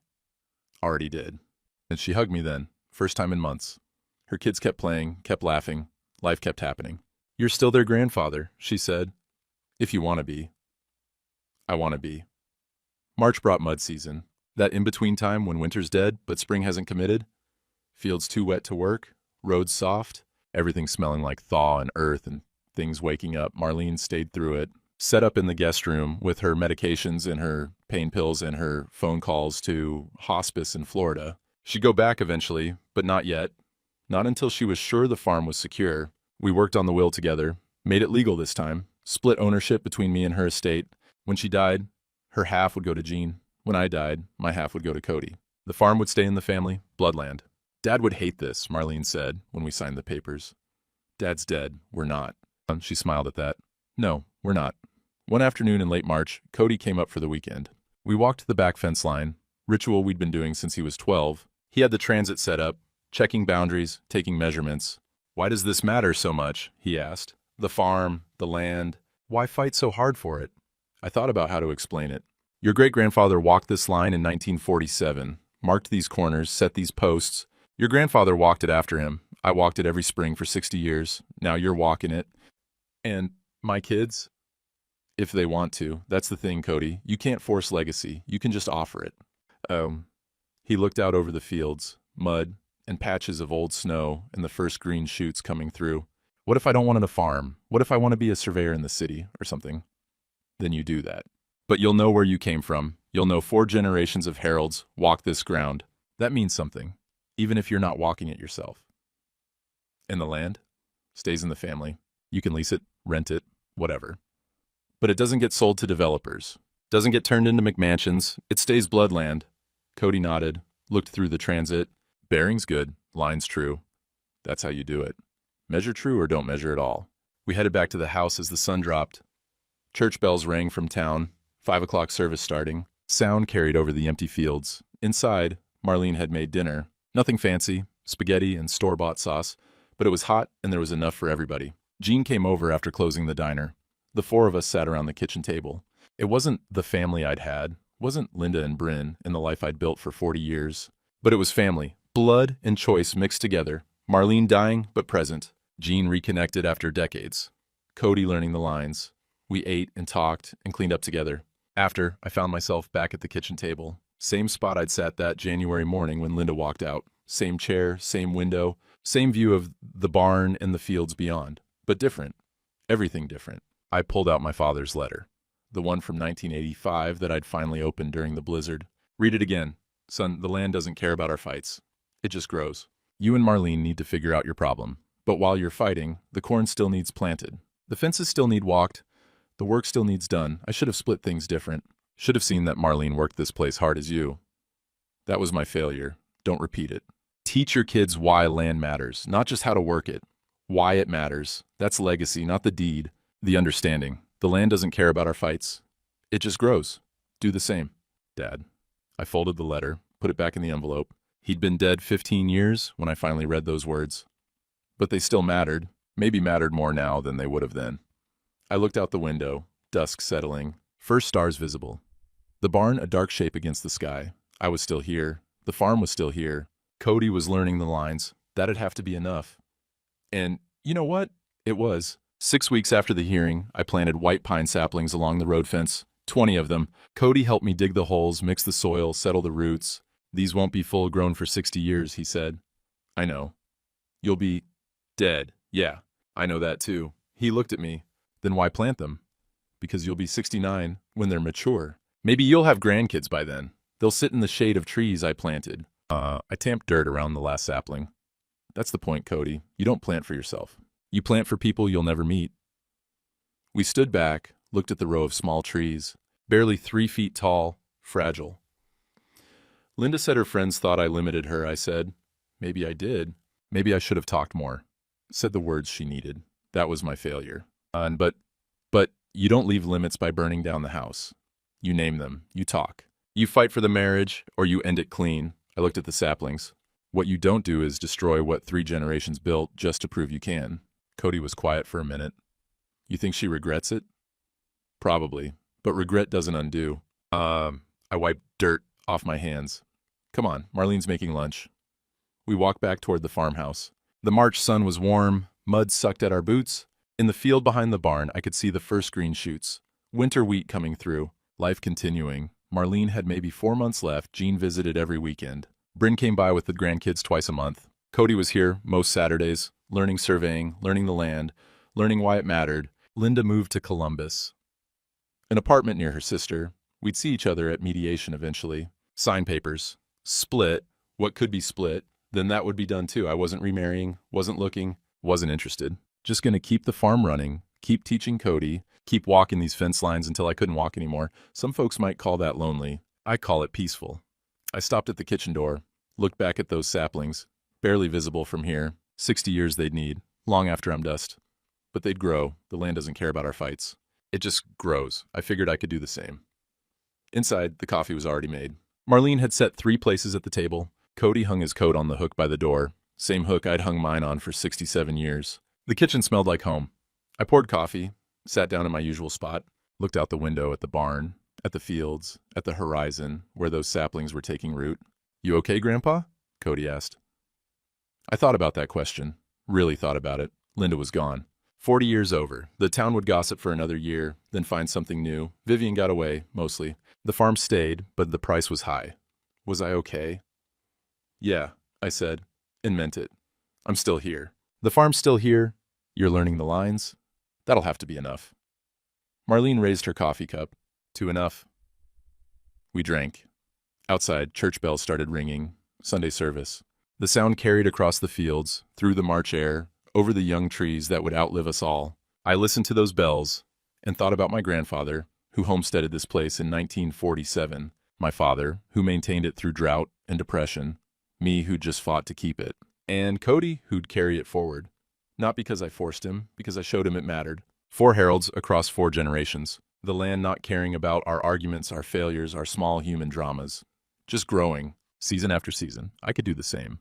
Already did. And she hugged me then, first time in months. Her kids kept playing, kept laughing. Life kept happening. You're still their grandfather, she said. If you want to be. I want to be. March brought mud season. That in-between time when winter's dead, but spring hasn't committed. Fields too wet to work. Roads soft. Everything smelling like thaw and earth and things waking up. Marlene stayed through it. Set up in the guest room with her medications and her pain pills and her phone calls to hospice in Florida. She'd go back eventually, but not yet. Not until she was sure the farm was secure. We worked on the will together, made it legal this time, split ownership between me and her estate. When she died, her half would go to Jean. When I died, my half would go to Cody. The farm would stay in the family, bloodland. Dad would hate this, Marlene said when we signed the papers. Dad's dead, we're not. She smiled at that. No, we're not. One afternoon in late March, Cody came up for the weekend. We walked to the back fence line, ritual we'd been doing since he was 12. He had the transit set up, checking boundaries, taking measurements. Why does this matter so much? He asked. The farm, the land. Why fight so hard for it? I thought about how to explain it. Your great-grandfather walked this line in 1947, marked these corners, set these posts. Your grandfather walked it after him. I walked it every spring for 60 years. Now you're walking it. And my kids, if they want to. That's the thing, Cody. You can't force legacy. You can just offer it. He looked out over the fields, mud, and patches of old snow and the first green shoots coming through. What if I don't want a farm? What if I want to be a surveyor in the city or something? Then you do that. But you'll know where you came from. You'll know 4 generations of Harolds walk this ground. That means something, even if you're not walking it yourself. And the land stays in the family. You can lease it, rent it, whatever. But it doesn't get sold to developers. Doesn't get turned into McMansions. It stays bloodland. Cody nodded, looked through the transit. Bearing's good, line's true. That's how you do it. Measure true or don't measure at all. We headed back to the house as the sun dropped. Church bells rang from town, 5 o'clock service starting. Sound carried over the empty fields. Inside, Marlene had made dinner. Nothing fancy, spaghetti and store-bought sauce, but it was hot and there was enough for everybody. Jean came over after closing the diner. The 4 of us sat around the kitchen table. It wasn't the family I'd had, wasn't Linda and Bryn and the life I'd built for 40 years, but it was family. Blood and choice mixed together. Marlene dying, but present. Jean reconnected after decades. Cody learning the lines. We ate and talked and cleaned up together. After, I found myself back at the kitchen table. Same spot I'd sat that January morning when Linda walked out. Same chair, same window, same view of the barn and the fields beyond. But different. Everything different. I pulled out my father's letter. The one from 1985 that I'd finally opened during the blizzard. Read it again. Son, the land doesn't care about our fights. It just grows. You and Marlene need to figure out your problem. But while you're fighting, the corn still needs planted. The fences still need walked. The work still needs done. I should have split things different. Should have seen that Marlene worked this place hard as you. That was my failure. Don't repeat it. Teach your kids why land matters, not just how to work it. Why it matters. That's legacy, not the deed. The understanding. The land doesn't care about our fights. It just grows. Do the same. Dad. I folded the letter, put it back in the envelope. He'd been dead 15 years when I finally read those words. But they still mattered, maybe mattered more now than they would have then. I looked out the window, dusk settling, first stars visible. The barn a dark shape against the sky. I was still here. The farm was still here. Cody was learning the lines. That'd have to be enough. And you know what? It was. 6 weeks after the hearing, I planted white pine saplings along the road fence, 20 of them. Cody helped me dig the holes, mix the soil, settle the roots. These won't be full grown for 60 years, he said. I know. You'll be dead. Yeah, I know that too. He looked at me. Then why plant them? Because you'll be 69 when they're mature. Maybe you'll have grandkids by then. They'll sit in the shade of trees I planted. I tamped dirt around the last sapling. That's the point, Cody. You don't plant for yourself. You plant for people you'll never meet. We stood back, looked at the row of small trees, barely 3 feet tall, fragile. Linda said her friends thought I limited her, I said. Maybe I did. Maybe I should have talked more. Said the words she needed. That was my failure. But you don't leave limits by burning down the house. You name them. You talk. You fight for the marriage, or you end it clean. I looked at the saplings. What you don't do is destroy what 3 generations built just to prove you can. Cody was quiet for a minute. You think she regrets it? Probably, but regret doesn't undo. I wiped dirt off my hands. Come on, Marlene's making lunch. We walked back toward the farmhouse. The March sun was warm, mud sucked at our boots. In the field behind the barn, I could see the first green shoots. Winter wheat coming through, life continuing. Marlene had maybe 4 months left. Jean visited every weekend. Bryn came by with the grandkids twice a month. Cody was here most Saturdays, learning surveying, learning the land, learning why it mattered. Linda moved to Columbus. An apartment near her sister. We'd see each other at mediation eventually. Sign papers. Split. What could be split. Then that would be done too. I wasn't remarrying, wasn't looking, wasn't interested. Just gonna keep the farm running, keep teaching Cody, keep walking these fence lines until I couldn't walk anymore. Some folks might call that lonely. I call it peaceful. I stopped at the kitchen door, looked back at those saplings, barely visible from here. 60 years they'd need, long after I'm dust. But they'd grow. The land doesn't care about our fights. It just grows. I figured I could do the same. Inside, the coffee was already made. Marlene had set 3 places at the table. Cody hung his coat on the hook by the door, same hook I'd hung mine on for 67 years. The kitchen smelled like home. I poured coffee, sat down in my usual spot, looked out the window at the barn, at the fields, at the horizon, where those saplings were taking root. You okay, Grandpa? Cody asked. I thought about that question, really thought about it. Linda was gone. 40 years over. The town would gossip for another year, then find something new. Vivian got away, mostly. The farm stayed, but the price was high. Was I okay? Yeah, I said, and meant it. I'm still here. The farm's still here. You're learning the lines. That'll have to be enough. Marlene raised her coffee cup. To enough. We drank. Outside, church bells started ringing. Sunday service. The sound carried across the fields, through the March air, over the young trees that would outlive us all. I listened to those bells and thought about my grandfather, who homesteaded this place in 1947, my father, who maintained it through drought and depression, me who just fought to keep it, and Cody, who'd carry it forward. Not because I forced him, because I showed him it mattered. 4 heralds across 4 generations. The land not caring about our arguments, our failures, our small human dramas. Just growing, season after season. I could do the same.